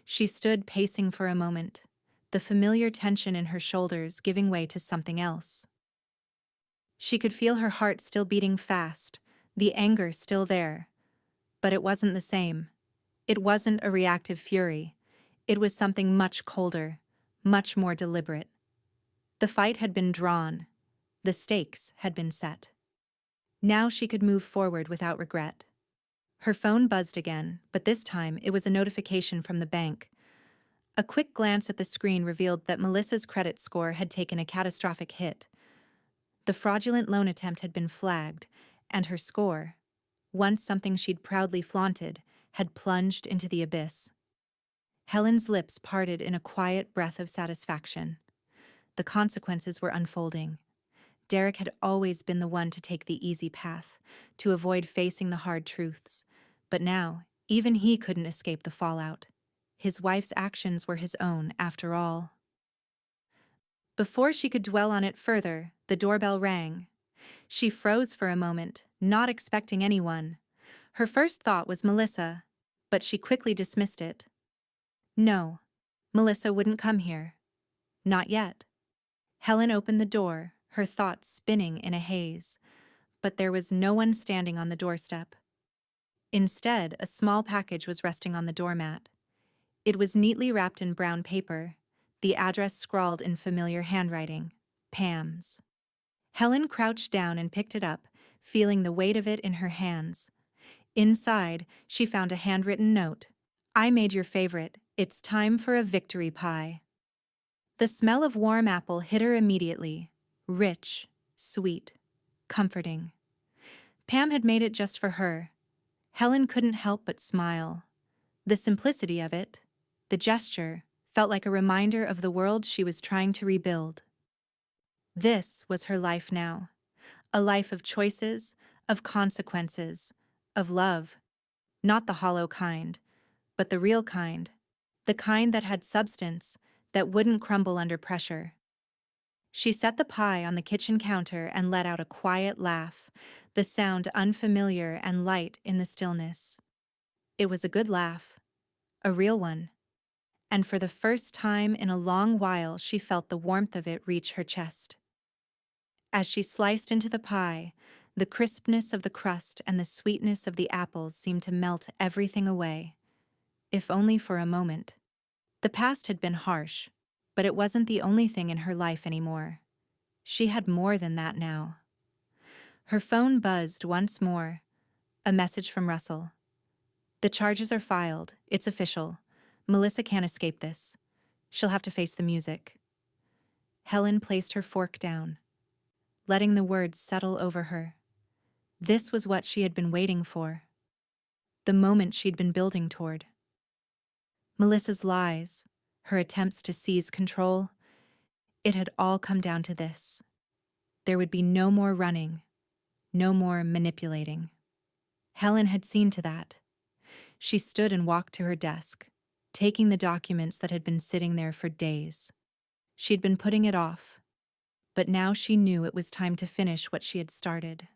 A: She stood pacing for a moment, the familiar tension in her shoulders giving way to something else. She could feel her heart still beating fast, the anger still there. But it wasn't the same. It wasn't a reactive fury. It was something much colder, much more deliberate. The fight had been drawn. The stakes had been set. Now she could move forward without regret. Her phone buzzed again, but this time it was a notification from the bank. A quick glance at the screen revealed that Melissa's credit score had taken a catastrophic hit. The fraudulent loan attempt had been flagged, and her score once something she'd proudly flaunted, had plunged into the abyss. Helen's lips parted in a quiet breath of satisfaction. The consequences were unfolding. Derek had always been the one to take the easy path, to avoid facing the hard truths. But now, even he couldn't escape the fallout. His wife's actions were his own, after all. Before she could dwell on it further, the doorbell rang. She froze for a moment, not expecting anyone. Her first thought was Melissa, but she quickly dismissed it. No, Melissa wouldn't come here. Not yet. Helen opened the door, her thoughts spinning in a haze. But there was no one standing on the doorstep. Instead, a small package was resting on the doormat. It was neatly wrapped in brown paper, the address scrawled in familiar handwriting, Pam's. Helen crouched down and picked it up, feeling the weight of it in her hands. Inside, she found a handwritten note. I made your favorite. It's time for a victory pie. The smell of warm apple hit her immediately. Rich, sweet, comforting. Pam had made it just for her. Helen couldn't help but smile. The simplicity of it, the gesture, felt like a reminder of the world she was trying to rebuild. This was her life now. A life of choices, of consequences, of love. Not the hollow kind, but the real kind. The kind that had substance, that wouldn't crumble under pressure. She set the pie on the kitchen counter and let out a quiet laugh, the sound unfamiliar and light in the stillness. It was a good laugh, a real one. And for the first time in a long while she felt the warmth of it reach her chest. As she sliced into the pie, the crispness of the crust and the sweetness of the apples seemed to melt everything away, if only for a moment. The past had been harsh, but it wasn't the only thing in her life anymore. She had more than that now. Her phone buzzed once more. A message from Russell. The charges are filed. It's official. Melissa can't escape this. She'll have to face the music. Helen placed her fork down, letting the words settle over her. This was what she had been waiting for. The moment she'd been building toward. Melissa's lies, her attempts to seize control, it had all come down to this. There would be no more running, no more manipulating. Helen had seen to that. She stood and walked to her desk, taking the documents that had been sitting there for days. She'd been putting it off, but now she knew it was time to finish what she had started.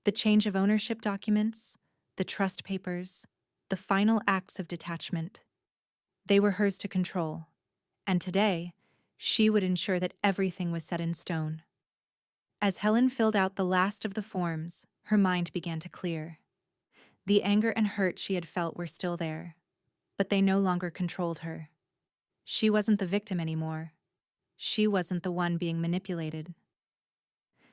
A: The change of ownership documents, the trust papers, the final acts of detachment. They were hers to control, and today, she would ensure that everything was set in stone. As Helen filled out the last of the forms, her mind began to clear. The anger and hurt she had felt were still there, but they no longer controlled her. She wasn't the victim anymore. She wasn't the one being manipulated.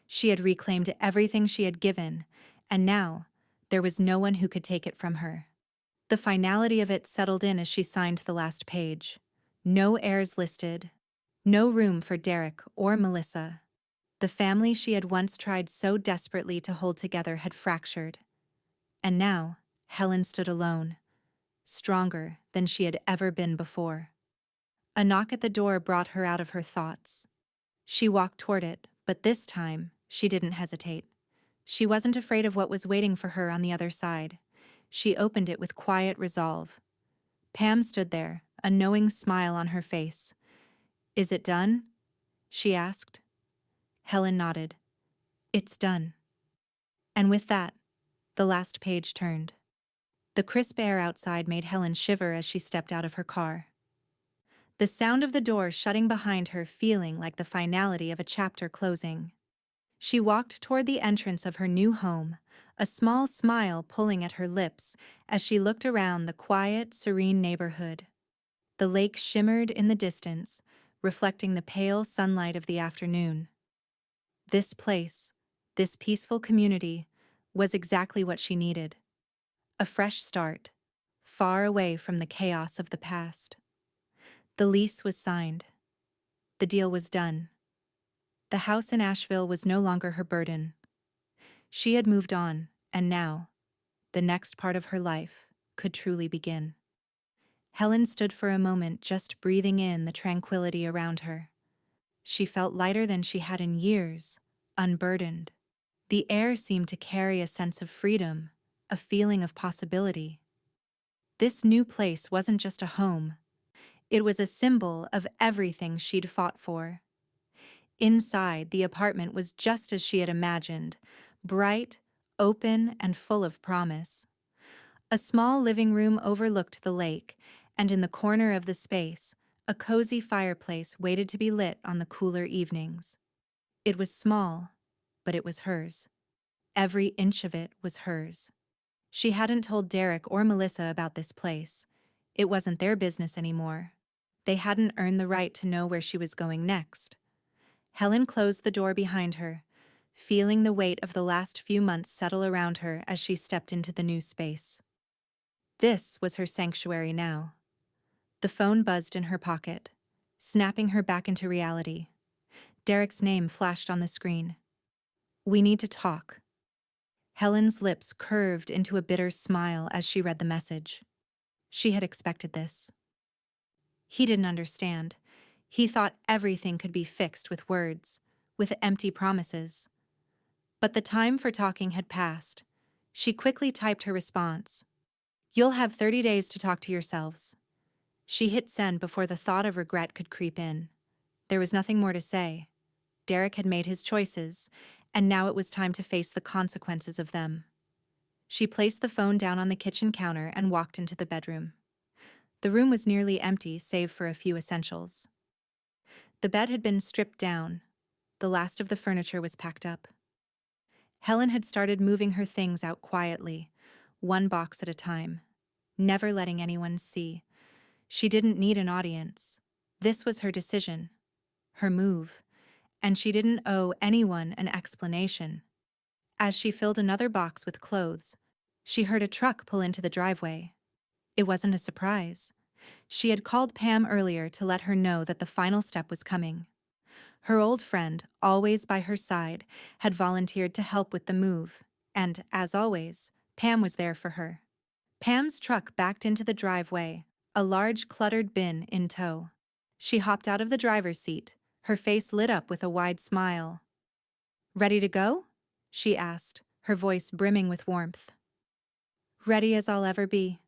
A: She had reclaimed everything she had given, and now there was no one who could take it from her. The finality of it settled in as she signed the last page. No heirs listed, no room for Derek or Melissa. The family she had once tried so desperately to hold together had fractured. And now, Helen stood alone, stronger than she had ever been before. A knock at the door brought her out of her thoughts. She walked toward it, but this time, she didn't hesitate. She wasn't afraid of what was waiting for her on the other side. She opened it with quiet resolve. Pam stood there, a knowing smile on her face. Is it done? She asked. Helen nodded. It's done. And with that, the last page turned. The crisp air outside made Helen shiver as she stepped out of her car. The sound of the door shutting behind her feeling like the finality of a chapter closing. She walked toward the entrance of her new home, a small smile pulling at her lips as she looked around the quiet, serene neighborhood. The lake shimmered in the distance, reflecting the pale sunlight of the afternoon. This place, this peaceful community, was exactly what she needed. A fresh start, far away from the chaos of the past. The lease was signed. The deal was done. The house in Asheville was no longer her burden. She had moved on, and now, the next part of her life, could truly begin. Helen stood for a moment just breathing in the tranquility around her. She felt lighter than she had in years, unburdened. The air seemed to carry a sense of freedom, a feeling of possibility. This new place wasn't just a home. It was a symbol of everything she'd fought for. Inside, the apartment was just as she had imagined, bright, open, and full of promise. A small living room overlooked the lake, and in the corner of the space, a cozy fireplace waited to be lit on the cooler evenings. It was small, but it was hers. Every inch of it was hers. She hadn't told Derek or Melissa about this place. It wasn't their business anymore. They hadn't earned the right to know where she was going next. Helen closed the door behind her, feeling the weight of the last few months settle around her as she stepped into the new space. This was her sanctuary now. The phone buzzed in her pocket, snapping her back into reality. Derek's name flashed on the screen. "We need to talk." Helen's lips curved into a bitter smile as she read the message. She had expected this. He didn't understand. He thought everything could be fixed with words, with empty promises. But the time for talking had passed. She quickly typed her response. "You'll have 30 days to talk to yourselves." She hit send before the thought of regret could creep in. There was nothing more to say. Derek had made his choices, and now it was time to face the consequences of them. She placed the phone down on the kitchen counter and walked into the bedroom. The room was nearly empty, save for a few essentials. The bed had been stripped down. The last of the furniture was packed up. Helen had started moving her things out quietly, one box at a time, never letting anyone see. She didn't need an audience. This was her decision, her move, and she didn't owe anyone an explanation. As she filled another box with clothes, she heard a truck pull into the driveway. It wasn't a surprise. She had called Pam earlier to let her know that the final step was coming. Her old friend, always by her side, had volunteered to help with the move, and, as always, Pam was there for her. Pam's truck backed into the driveway, a large cluttered bin in tow. She hopped out of the driver's seat, her face lit up with a wide smile. "Ready to go?" she asked, her voice brimming with warmth. "Ready as I'll ever be,"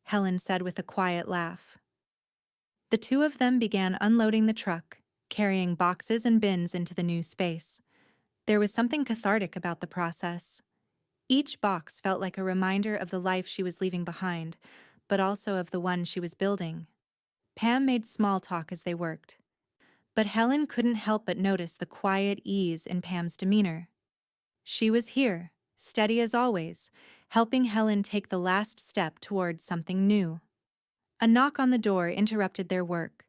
A: Helen said with a quiet laugh. The two of them began unloading the truck, carrying boxes and bins into the new space. There was something cathartic about the process. Each box felt like a reminder of the life she was leaving behind, but also of the one she was building. Pam made small talk as they worked, but Helen couldn't help but notice the quiet ease in Pam's demeanor. She was here, steady as always, helping Helen take the last step towards something new. A knock on the door interrupted their work.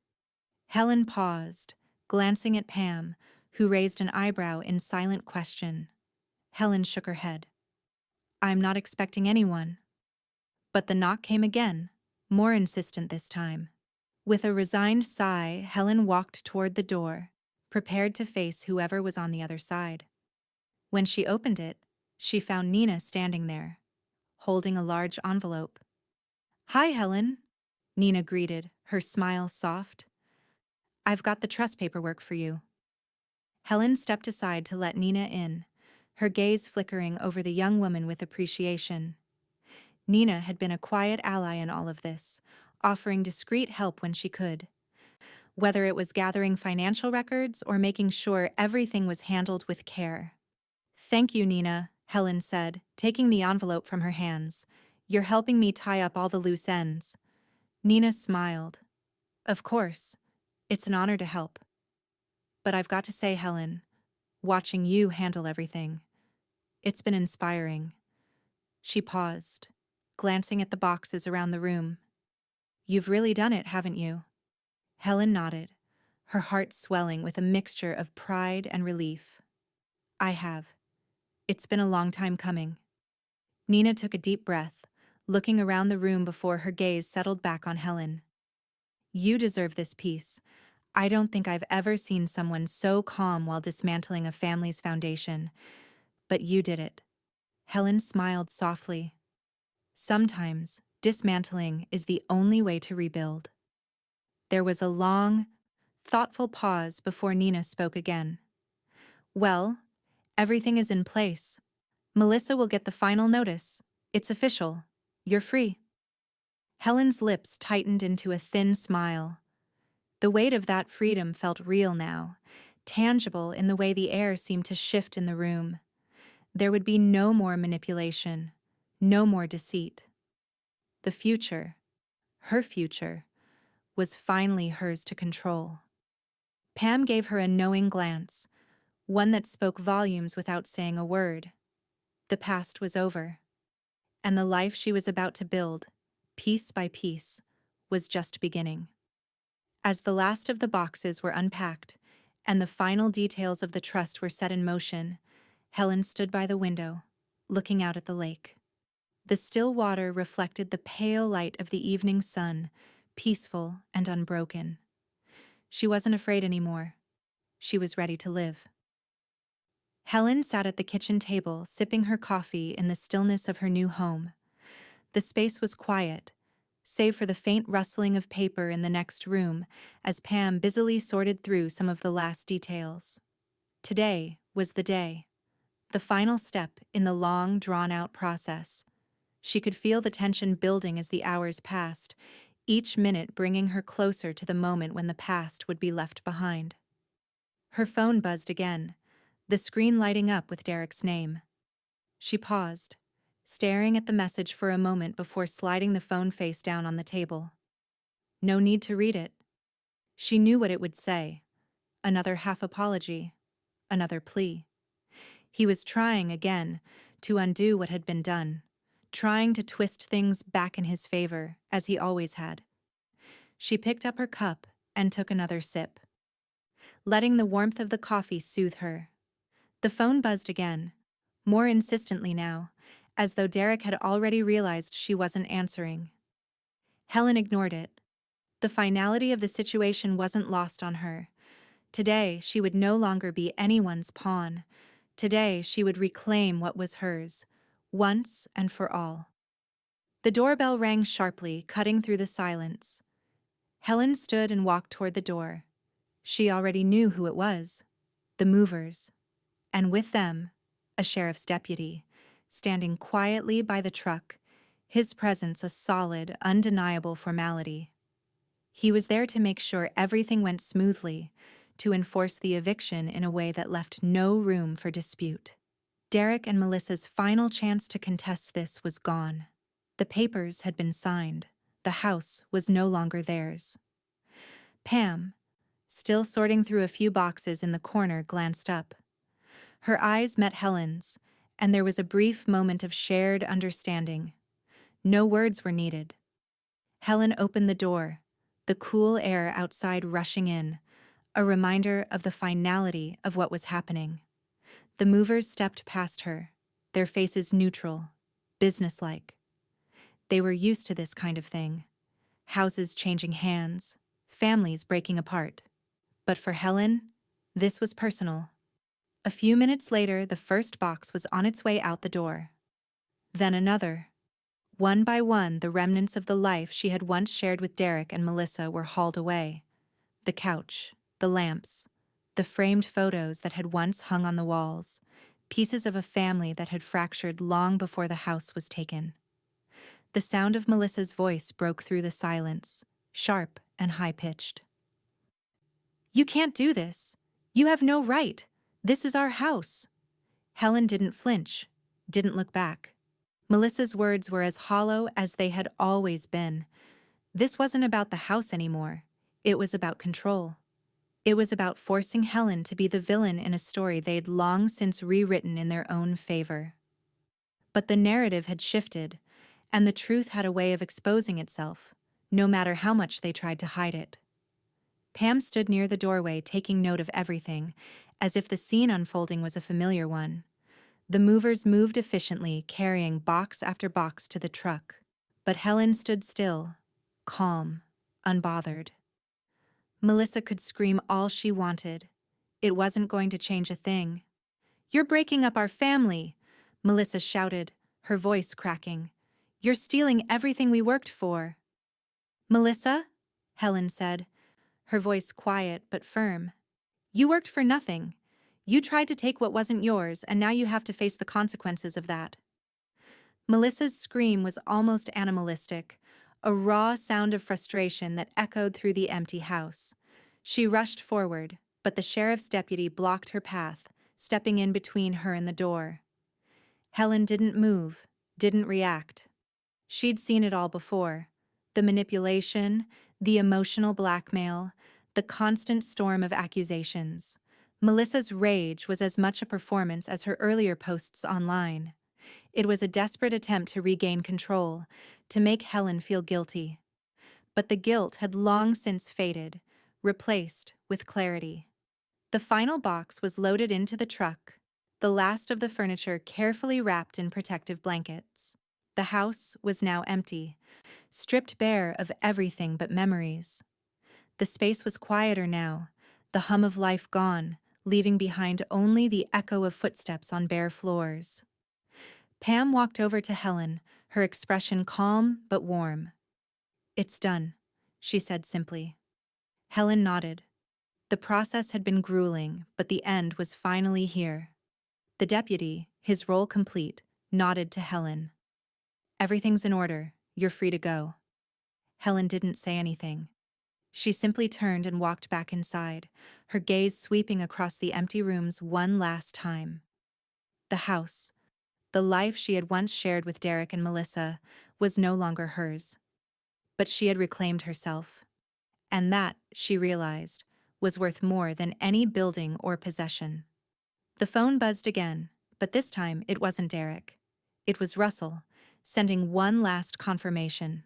A: Helen paused, glancing at Pam, who raised an eyebrow in silent question. Helen shook her head. "I'm not expecting anyone." But the knock came again, more insistent this time. With a resigned sigh, Helen walked toward the door, prepared to face whoever was on the other side. When she opened it, she found Nina standing there, holding a large envelope. "Hi, Helen," Nina greeted, her smile soft. "I've got the trust paperwork for you." Helen stepped aside to let Nina in, her gaze flickering over the young woman with appreciation. Nina had been a quiet ally in all of this, offering discreet help when she could. Whether it was gathering financial records or making sure everything was handled with care. "Thank you, Nina," Helen said, taking the envelope from her hands. "You're helping me tie up all the loose ends." Nina smiled. "Of course. It's an honor to help. But I've got to say, Helen, watching you handle everything, it's been inspiring." She paused, glancing at the boxes around the room. "You've really done it, haven't you?" Helen nodded, her heart swelling with a mixture of pride and relief. "I have. It's been a long time coming." Nina took a deep breath, looking around the room before her gaze settled back on Helen. "You deserve this peace. I don't think I've ever seen someone so calm while dismantling a family's foundation. But you did it." Helen smiled softly. Sometimes, dismantling is the only way to rebuild. There was a long, thoughtful pause before Nina spoke again. Well, everything is in place. Melissa will get the final notice. It's official. You're free. Helen's lips tightened into a thin smile. The weight of that freedom felt real now, tangible in the way the air seemed to shift in the room. There would be no more manipulation, no more deceit. The future, her future, was finally hers to control. Pam gave her a knowing glance, one that spoke volumes without saying a word. The past was over, and the life she was about to build, piece by piece, was just beginning. As the last of the boxes were unpacked and the final details of the trust were set in motion, Helen stood by the window, looking out at the lake. The still water reflected the pale light of the evening sun, peaceful and unbroken. She wasn't afraid anymore. She was ready to live. Helen sat at the kitchen table, sipping her coffee in the stillness of her new home. The space was quiet, save for the faint rustling of paper in the next room as Pam busily sorted through some of the last details. Today was the day, the final step in the long, drawn-out process. She could feel the tension building as the hours passed, each minute bringing her closer to the moment when the past would be left behind. Her phone buzzed again, the screen lighting up with Derek's name. She paused, staring at the message for a moment before sliding the phone face down on the table. No need to read it. She knew what it would say. Another half apology, another plea. He was trying again to undo what had been done, trying to twist things back in his favor, as he always had. She picked up her cup and took another sip, letting the warmth of the coffee soothe her. The phone buzzed again, more insistently now, as though Derek had already realized she wasn't answering. Helen ignored it. The finality of the situation wasn't lost on her. Today, she would no longer be anyone's pawn. Today, she would reclaim what was hers, once and for all. The doorbell rang sharply, cutting through the silence. Helen stood and walked toward the door. She already knew who it was. The movers. And with them, a sheriff's deputy, standing quietly by the truck, his presence a solid, undeniable formality. He was there to make sure everything went smoothly, to enforce the eviction in a way that left no room for dispute. Derek and Melissa's final chance to contest this was gone. The papers had been signed. The house was no longer theirs. Pam, still sorting through a few boxes in the corner, glanced up. Her eyes met Helen's, and there was a brief moment of shared understanding. No words were needed. Helen opened the door, the cool air outside rushing in, a reminder of the finality of what was happening. The movers stepped past her, their faces neutral, businesslike. They were used to this kind of thing. Houses changing hands, families breaking apart. But for Helen, this was personal. A few minutes later, the first box was on its way out the door. Then another. One by one, the remnants of the life she had once shared with Derek and Melissa were hauled away. The couch, the lamps, the framed photos that had once hung on the walls, pieces of a family that had fractured long before the house was taken. The sound of Melissa's voice broke through the silence, sharp and high-pitched. "You can't do this. You have no right. This is our house." Helen didn't flinch, didn't look back. Melissa's words were as hollow as they had always been. This wasn't about the house anymore. It was about control. It was about forcing Helen to be the villain in a story they'd long since rewritten in their own favor. But the narrative had shifted, and the truth had a way of exposing itself, no matter how much they tried to hide it. Pam stood near the doorway, taking note of everything, as if the scene unfolding was a familiar one. The movers moved efficiently, carrying box after box to the truck. But Helen stood still, calm, unbothered. Melissa could scream all she wanted. It wasn't going to change a thing. "You're breaking up our family," Melissa shouted, her voice cracking. You're stealing everything we worked for. Melissa? Helen said, her voice quiet but firm. You worked for nothing. You tried to take what wasn't yours, and now you have to face the consequences of that. Melissa's scream was almost animalistic, a raw sound of frustration that echoed through the empty house. She rushed forward, but the sheriff's deputy blocked her path, stepping in between her and the door. Helen didn't move, didn't react. She'd seen it all before. The manipulation, the emotional blackmail, the constant storm of accusations. Melissa's rage was as much a performance as her earlier posts online. It was a desperate attempt to regain control, to make Helen feel guilty. But the guilt had long since faded, replaced with clarity. The final box was loaded into the truck, the last of the furniture carefully wrapped in protective blankets. The house was now empty, stripped bare of everything but memories. The space was quieter now, the hum of life gone, leaving behind only the echo of footsteps on bare floors. Pam walked over to Helen, her expression calm but warm. "It's done," she said simply. Helen nodded. The process had been grueling, but the end was finally here. The deputy, his role complete, nodded to Helen. "Everything's in order. You're free to go." Helen didn't say anything. She simply turned and walked back inside, her gaze sweeping across the empty rooms one last time. The house, the life she had once shared with Derek and Melissa, was no longer hers. But she had reclaimed herself. And that, she realized, was worth more than any building or possession. The phone buzzed again, but this time it wasn't Derek. It was Russell, sending one last confirmation.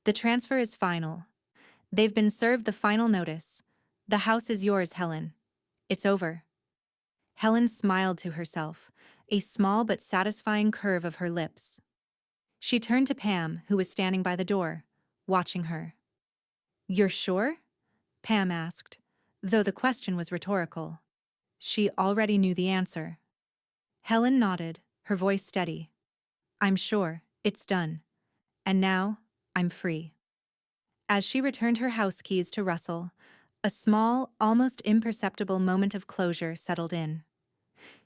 A: "The transfer is final. They've been served the final notice. The house is yours, Helen. It's over." Helen smiled to herself, a small but satisfying curve of her lips. She turned to Pam, who was standing by the door, watching her. "You're sure?" Pam asked, though the question was rhetorical. She already knew the answer. Helen nodded, her voice steady. "I'm sure, it's done. And now, I'm free." As she returned her house keys to Russell, a small, almost imperceptible moment of closure settled in.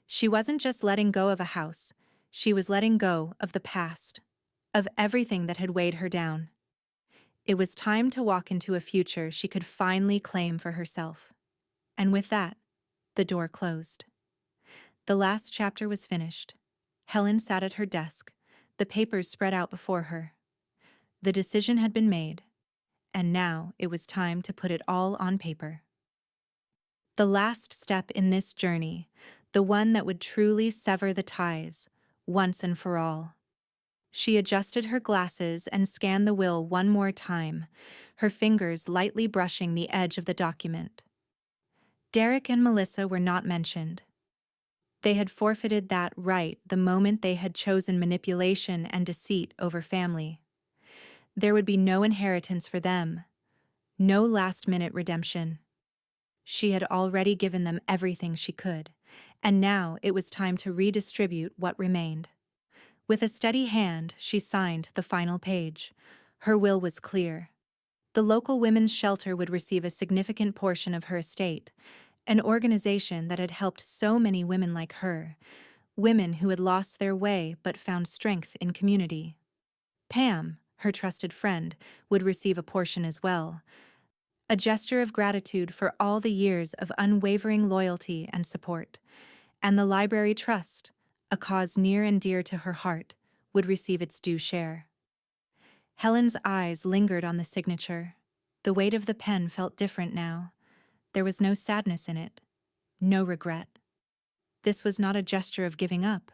A: She wasn't just letting go of a house, she was letting go of the past, of everything that had weighed her down. It was time to walk into a future she could finally claim for herself. And with that, the door closed. The last chapter was finished. Helen sat at her desk, the papers spread out before her. The decision had been made, and now it was time to put it all on paper. The last step in this journey, the one that would truly sever the ties, once and for all. She adjusted her glasses and scanned the will one more time, her fingers lightly brushing the edge of the document. Derek and Melissa were not mentioned. They had forfeited that right the moment they had chosen manipulation and deceit over family. There would be no inheritance for them, no last-minute redemption. She had already given them everything she could, and now it was time to redistribute what remained. With a steady hand, she signed the final page. Her will was clear. The local women's shelter would receive a significant portion of her estate, an organization that had helped so many women like her, women who had lost their way but found strength in community. Pam, her trusted friend, would receive a portion as well, a gesture of gratitude for all the years of unwavering loyalty and support. And the Library Trust, a cause near and dear to her heart, would receive its due share. Helen's eyes lingered on the signature. The weight of the pen felt different now. There was no sadness in it, no regret. This was not a gesture of giving up,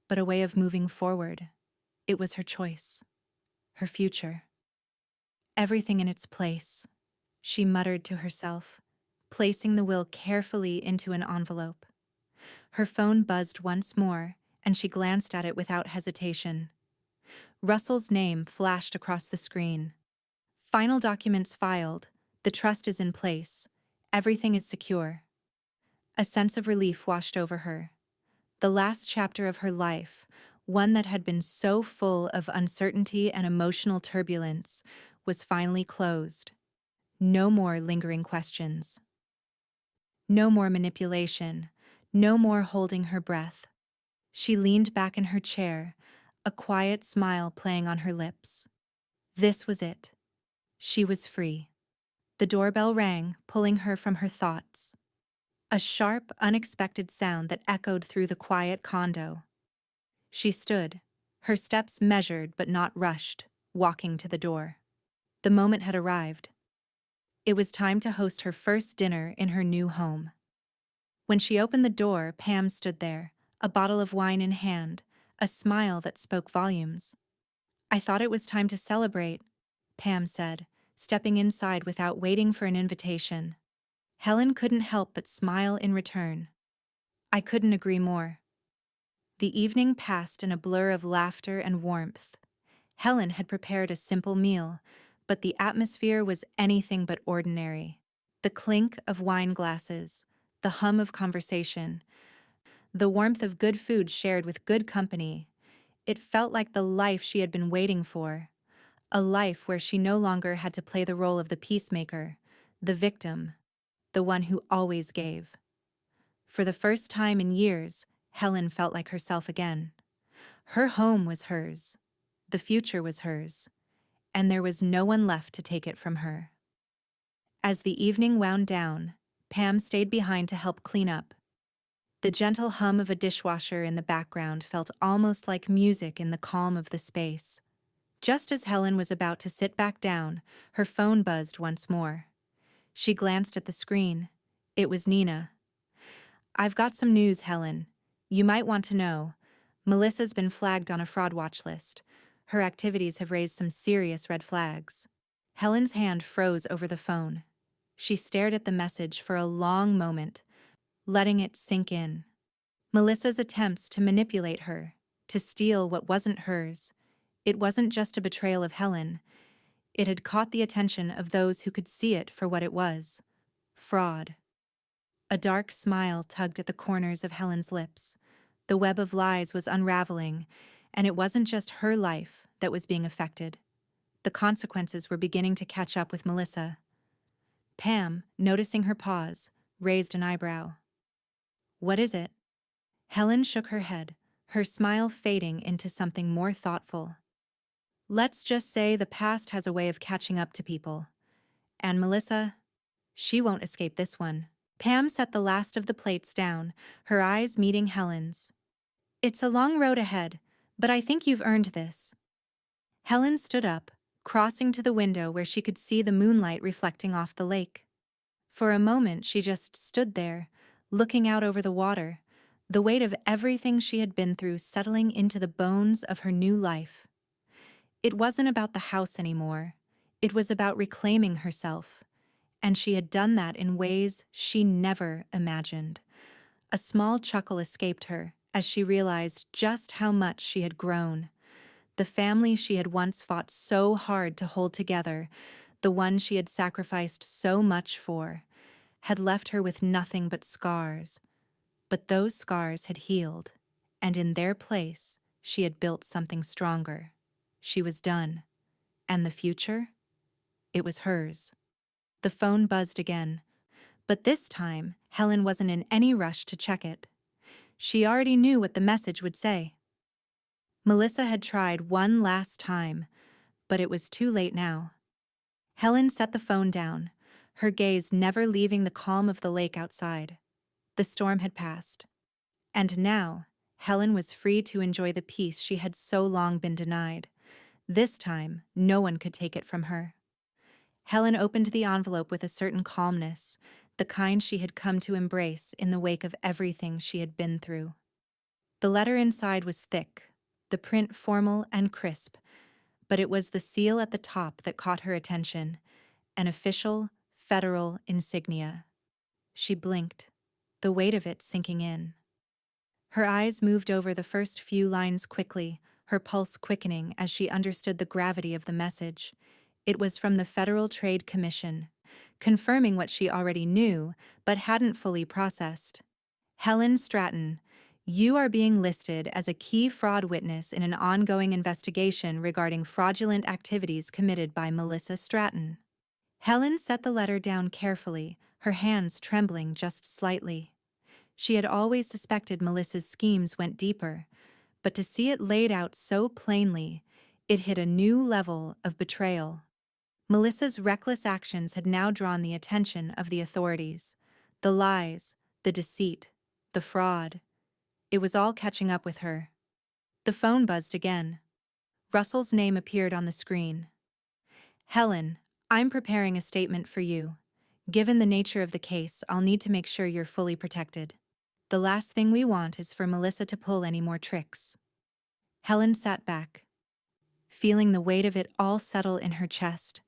A: but a way of moving forward. It was her choice, her future. Everything in its place, she muttered to herself, placing the will carefully into an envelope. Her phone buzzed once more, and she glanced at it without hesitation. Russell's name flashed across the screen. "Final documents filed. The trust is in place. Everything is secure." A sense of relief washed over her. The last chapter of her life, one that had been so full of uncertainty and emotional turbulence, was finally closed. No more lingering questions. No more manipulation. No more holding her breath. She leaned back in her chair, a quiet smile playing on her lips. This was it. She was free. The doorbell rang, pulling her from her thoughts. A sharp, unexpected sound that echoed through the quiet condo. She stood, her steps measured but not rushed, walking to the door. The moment had arrived. It was time to host her first dinner in her new home. When she opened the door, Pam stood there, a bottle of wine in hand, a smile that spoke volumes. "I thought it was time to celebrate," Pam said, stepping inside without waiting for an invitation. Helen couldn't help but smile in return. "I couldn't agree more." The evening passed in a blur of laughter and warmth. Helen had prepared a simple meal, but the atmosphere was anything but ordinary. The clink of wine glasses, the hum of conversation, the warmth of good food shared with good company. It felt like the life she had been waiting for. A life where she no longer had to play the role of the peacemaker, the victim, the one who always gave. For the first time in years, Helen felt like herself again. Her home was hers. The future was hers. And there was no one left to take it from her. As the evening wound down, Pam stayed behind to help clean up. The gentle hum of a dishwasher in the background felt almost like music in the calm of the space. Just as Helen was about to sit back down, her phone buzzed once more. She glanced at the screen. It was Nina. "I've got some news, Helen. You might want to know. Melissa's been flagged on a fraud watch list. Her activities have raised some serious red flags." Helen's hand froze over the phone. She stared at the message for a long moment, letting it sink in. Melissa's attempts to manipulate her, to steal what wasn't hers. It wasn't just a betrayal of Helen. It had caught the attention of those who could see it for what it was: fraud. A dark smile tugged at the corners of Helen's lips. The web of lies was unraveling, and it wasn't just her life that was being affected. The consequences were beginning to catch up with Melissa. Pam, noticing her pause, raised an eyebrow. "What is it?" Helen shook her head, her smile fading into something more thoughtful. "Let's just say the past has a way of catching up to people. And Melissa, she won't escape this one." Pam set the last of the plates down, her eyes meeting Helen's. "It's a long road ahead, but I think you've earned this." Helen stood up, crossing to the window where she could see the moonlight reflecting off the lake. For a moment she just stood there, looking out over the water, the weight of everything she had been through settling into the bones of her new life. It wasn't about the house anymore. It was about reclaiming herself. And she had done that in ways she never imagined. A small chuckle escaped her as she realized just how much she had grown. The family she had once fought so hard to hold together, the one she had sacrificed so much for, had left her with nothing but scars. But those scars had healed, and in their place, she had built something stronger. She was done. And the future? It was hers. The phone buzzed again, but this time, Helen wasn't in any rush to check it. She already knew what the message would say. Melissa had tried one last time, but it was too late now. Helen set the phone down, her gaze never leaving the calm of the lake outside. The storm had passed. And now, Helen was free to enjoy the peace she had so long been denied. This time, no one could take it from her. Helen opened the envelope with a certain calmness, the kind she had come to embrace in the wake of everything she had been through. The letter inside was thick, the print formal and crisp, but it was the seal at the top that caught her attention, an official, federal insignia. She blinked, the weight of it sinking in. Her eyes moved over the first few lines quickly, her pulse quickening as she understood the gravity of the message. It was from the Federal Trade Commission, confirming what she already knew but hadn't fully processed. Helen Stratton, You are being listed as a key fraud witness in an ongoing investigation regarding fraudulent activities committed by Melissa Stratton. Helen set the letter down carefully, her hands trembling just slightly. She had always suspected Melissa's schemes went deeper, but to see it laid out so plainly, it hit a new level of betrayal. Melissa's reckless actions had now drawn the attention of the authorities. The lies, the deceit, the fraud. It was all catching up with her. The phone buzzed again. Russell's name appeared on the screen. Helen, I'm preparing a statement for you. Given the nature of the case, I'll need to make sure you're fully protected. The last thing we want is for Melissa to pull any more tricks. Helen sat back, feeling the weight of it all settle in her chest.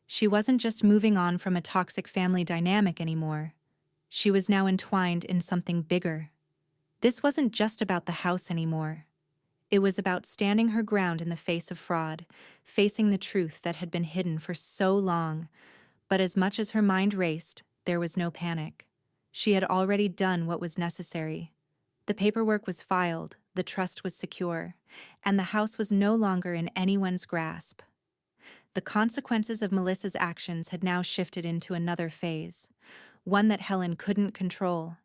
A: She wasn't just moving on from a toxic family dynamic anymore. She was now entwined in something bigger. This wasn't just about the house anymore. It was about standing her ground in the face of fraud, facing the truth that had been hidden for so long. But as much as her mind raced, there was no panic. She had already done what was necessary. The paperwork was filed, the trust was secure, and the house was no longer in anyone's grasp. The consequences of Melissa's actions had now shifted into another phase, one that Helen couldn't control,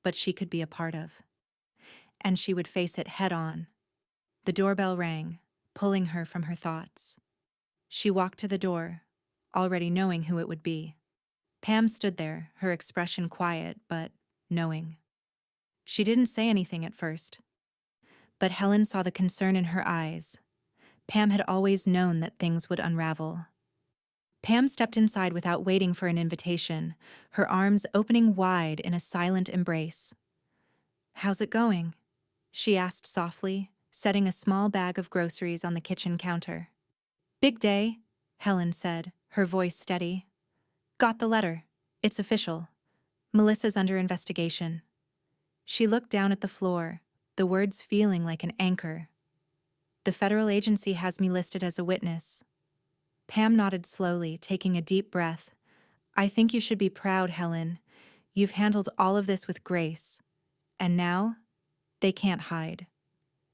A: but she could be a part of. And she would face it head-on. The doorbell rang, pulling her from her thoughts. She walked to the door, already knowing who it would be. Pam stood there, her expression quiet but knowing. She didn't say anything at first, but Helen saw the concern in her eyes. Pam had always known that things would unravel. Pam stepped inside without waiting for an invitation, her arms opening wide in a silent embrace. "How's it going?" she asked softly, setting a small bag of groceries on the kitchen counter. "Big day," Helen said, her voice steady. "Got the letter. It's official. Melissa's under investigation." She looked down at the floor, the words feeling like an anchor. "The federal agency has me listed as a witness." Pam nodded slowly, taking a deep breath. "I think you should be proud, Helen. You've handled all of this with grace. And now, they can't hide."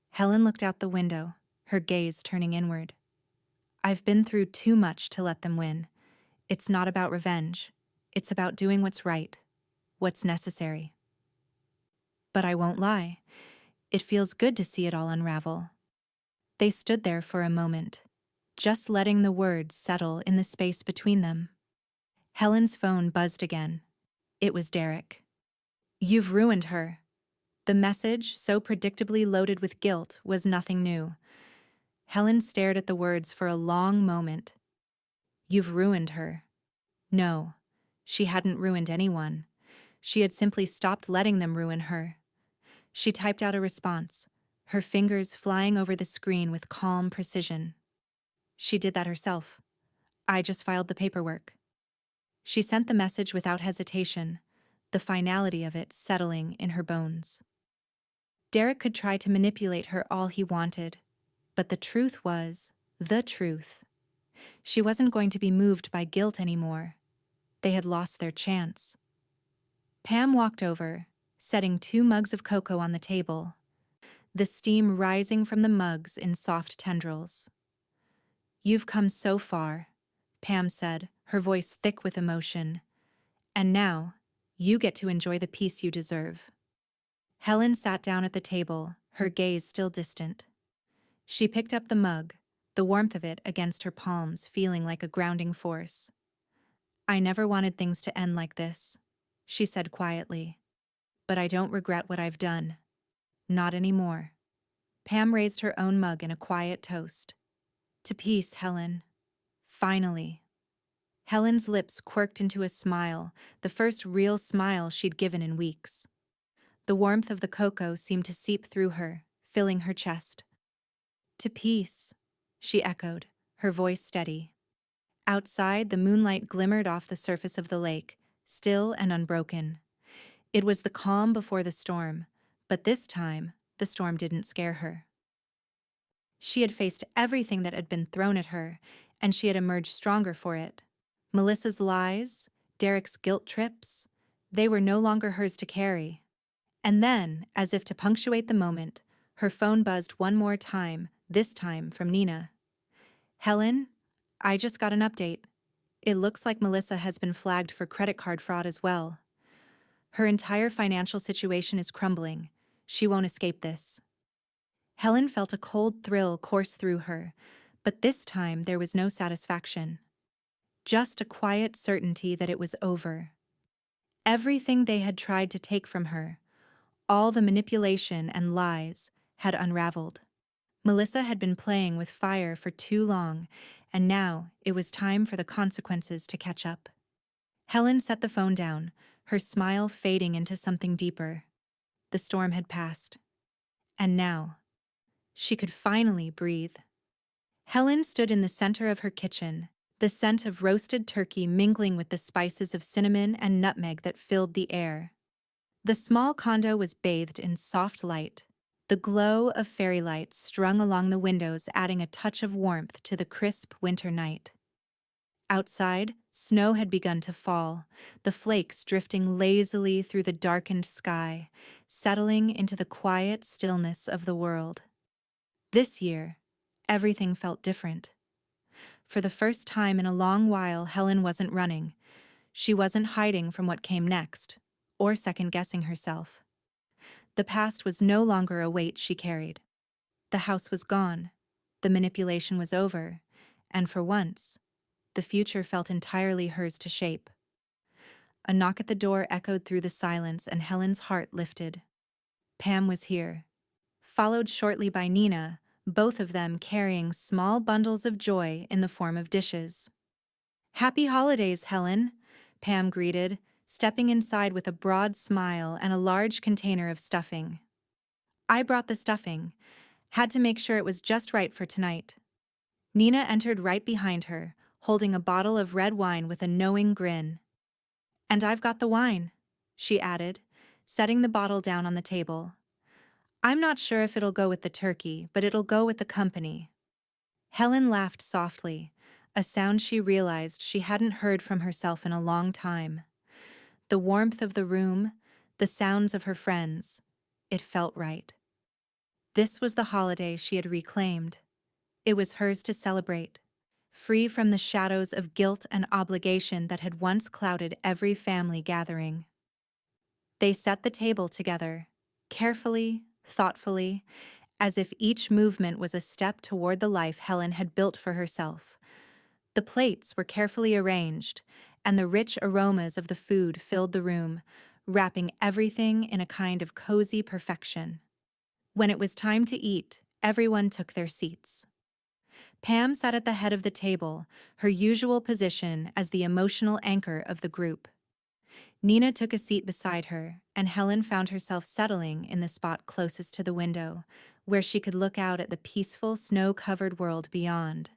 A: Helen looked out the window, her gaze turning inward. "I've been through too much to let them win. It's not about revenge. It's about doing what's right, what's necessary." "But I won't lie. It feels good to see it all unravel." They stood there for a moment, just letting the words settle in the space between them. Helen's phone buzzed again. It was Derek. "You've ruined her." The message, so predictably loaded with guilt, was nothing new. Helen stared at the words for a long moment. "You've ruined her." No, she hadn't ruined anyone. She had simply stopped letting them ruin her. She typed out a response, her fingers flying over the screen with calm precision. She did that herself. "I just filed the paperwork." She sent the message without hesitation, the finality of it settling in her bones. Derek could try to manipulate her all he wanted, but the truth was the truth. She wasn't going to be moved by guilt anymore. They had lost their chance. Pam walked over, setting 2 mugs of cocoa on the table, the steam rising from the mugs in soft tendrils. "You've come so far," Pam said, her voice thick with emotion. "And now, you get to enjoy the peace you deserve." Helen sat down at the table, her gaze still distant. She picked up the mug, the warmth of it against her palms feeling like a grounding force. "I never wanted things to end like this," she said quietly. "But I don't regret what I've done. Not anymore." Pam raised her own mug in a quiet toast. "To peace, Helen." Finally. Helen's lips quirked into a smile, the first real smile she'd given in weeks. The warmth of the cocoa seemed to seep through her, filling her chest. "To peace," she echoed, her voice steady. Outside, the moonlight glimmered off the surface of the lake, still and unbroken. It was the calm before the storm, but this time, the storm didn't scare her. She had faced everything that had been thrown at her, and she had emerged stronger for it. Melissa's lies, Derek's guilt trips, they were no longer hers to carry. And then, as if to punctuate the moment, her phone buzzed one more time, this time from Nina. Helen, I just got an update. It looks like Melissa has been flagged for credit card fraud as well. Her entire financial situation is crumbling. She won't escape this. Helen felt a cold thrill course through her, but this time there was no satisfaction. Just a quiet certainty that it was over. Everything they had tried to take from her, all the manipulation and lies, had unraveled. Melissa had been playing with fire for too long, and now it was time for the consequences to catch up. Helen set the phone down, her smile fading into something deeper. The storm had passed. And now, she could finally breathe. Helen stood in the center of her kitchen, the scent of roasted turkey mingling with the spices of cinnamon and nutmeg that filled the air. The small condo was bathed in soft light, the glow of fairy lights strung along the windows adding a touch of warmth to the crisp winter night. Outside, snow had begun to fall, the flakes drifting lazily through the darkened sky, settling into the quiet stillness of the world. This year, everything felt different. For the first time in a long while, Helen wasn't running. She wasn't hiding from what came next, or second-guessing herself. The past was no longer a weight she carried. The house was gone, the manipulation was over, and for once, the future felt entirely hers to shape. A knock at the door echoed through the silence, and Helen's heart lifted. Pam was here, followed shortly by Nina, both of them carrying small bundles of joy in the form of dishes. "Happy holidays, Helen," Pam greeted, stepping inside with a broad smile and a large container of stuffing. "I brought the stuffing. Had to make sure it was just right for tonight." Nina entered right behind her, holding a bottle of red wine with a knowing grin. "And I've got the wine," she added, setting the bottle down on the table. "I'm not sure if it'll go with the turkey, but it'll go with the company." Helen laughed softly, a sound she realized she hadn't heard from herself in a long time. The warmth of the room, the sounds of her friends, it felt right. This was the holiday she had reclaimed. It was hers to celebrate, free from the shadows of guilt and obligation that had once clouded every family gathering. They set the table together, carefully, thoughtfully, as if each movement was a step toward the life Helen had built for herself. The plates were carefully arranged, and the rich aromas of the food filled the room, wrapping everything in a kind of cozy perfection. When it was time to eat, everyone took their seats. Pam sat at the head of the table, her usual position as the emotional anchor of the group. Nina took a seat beside her, and Helen found herself settling in the spot closest to the window, where she could look out at the peaceful, snow-covered world beyond.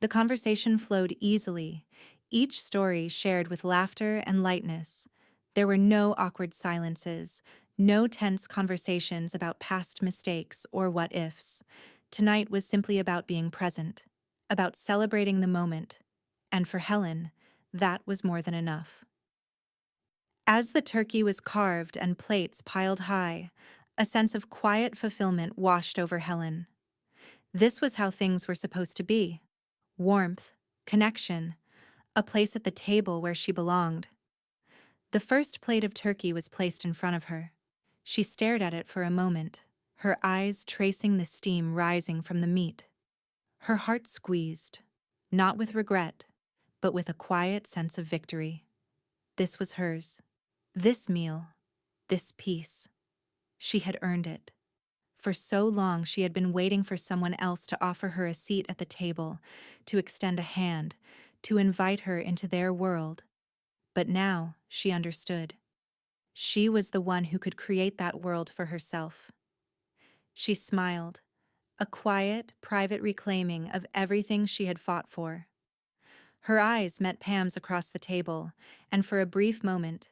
A: The conversation flowed easily, each story shared with laughter and lightness. There were no awkward silences, no tense conversations about past mistakes or what-ifs. Tonight was simply about being present, about celebrating the moment, and for Helen, that was more than enough. As the turkey was carved and plates piled high, a sense of quiet fulfillment washed over Helen. This was how things were supposed to be. Warmth, connection, a place at the table where she belonged. The first plate of turkey was placed in front of her. She stared at it for a moment, her eyes tracing the steam rising from the meat. Her heart squeezed, not with regret, but with a quiet sense of victory. This was hers. This meal, this peace. She had earned it. For so long she had been waiting for someone else to offer her a seat at the table, to extend a hand, to invite her into their world. But now she understood. She was the one who could create that world for herself. She smiled, a quiet, private reclaiming of everything she had fought for. Her eyes met Pam's across the table, and for a brief moment,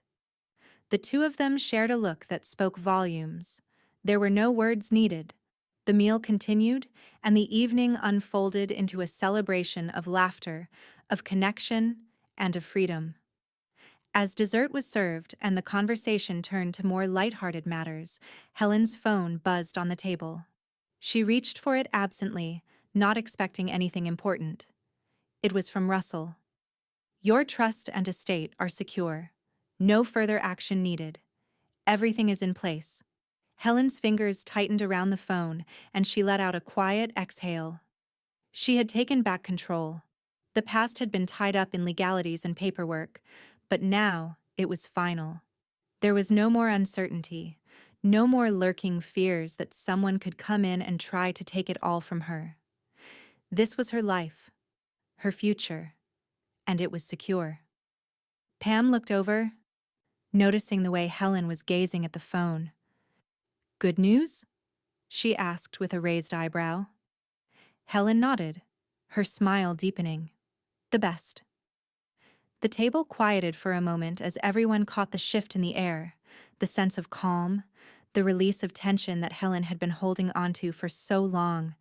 A: the two of them shared a look that spoke volumes. There were no words needed. The meal continued, and the evening unfolded into a celebration of laughter, of connection, and of freedom. As dessert was served and the conversation turned to more light-hearted matters, Helen's phone buzzed on the table. She reached for it absently, not expecting anything important. It was from Russell. Your trust and estate are secure. No further action needed. Everything is in place. Helen's fingers tightened around the phone, and she let out a quiet exhale. She had taken back control. The past had been tied up in legalities and paperwork, but now it was final. There was no more uncertainty, no more lurking fears that someone could come in and try to take it all from her. This was her life, her future, and it was secure. Pam looked over, noticing the way Helen was gazing at the phone. Good news? She asked with a raised eyebrow. Helen nodded, her smile deepening. The best. The table quieted for a moment as everyone caught the shift in the air, the sense of calm, the release of tension that Helen had been holding onto for so long.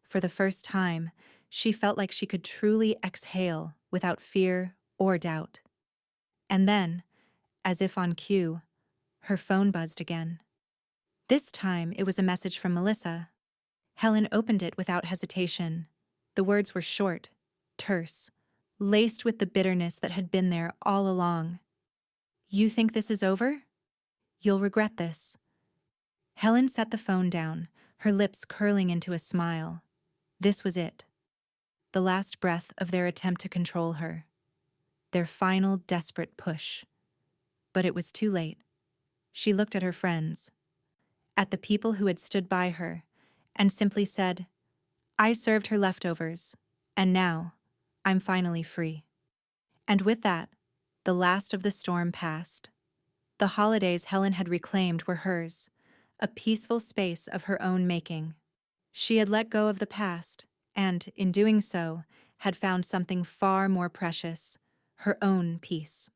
A: For the first time, she felt like she could truly exhale without fear or doubt. And then, as if on cue, her phone buzzed again. This time, it was a message from Melissa. Helen opened it without hesitation. The words were short, terse, laced with the bitterness that had been there all along. You think this is over? You'll regret this. Helen set the phone down, her lips curling into a smile. This was it. The last breath of their attempt to control her. Their final desperate push. But it was too late. She looked at her friends, at the people who had stood by her, and simply said, I served her leftovers, and now I'm finally free. And with that, the last of the storm passed. The holidays Helen had reclaimed were hers, a peaceful space of her own making. She had let go of the past, and, in doing so, had found something far more precious, her own peace.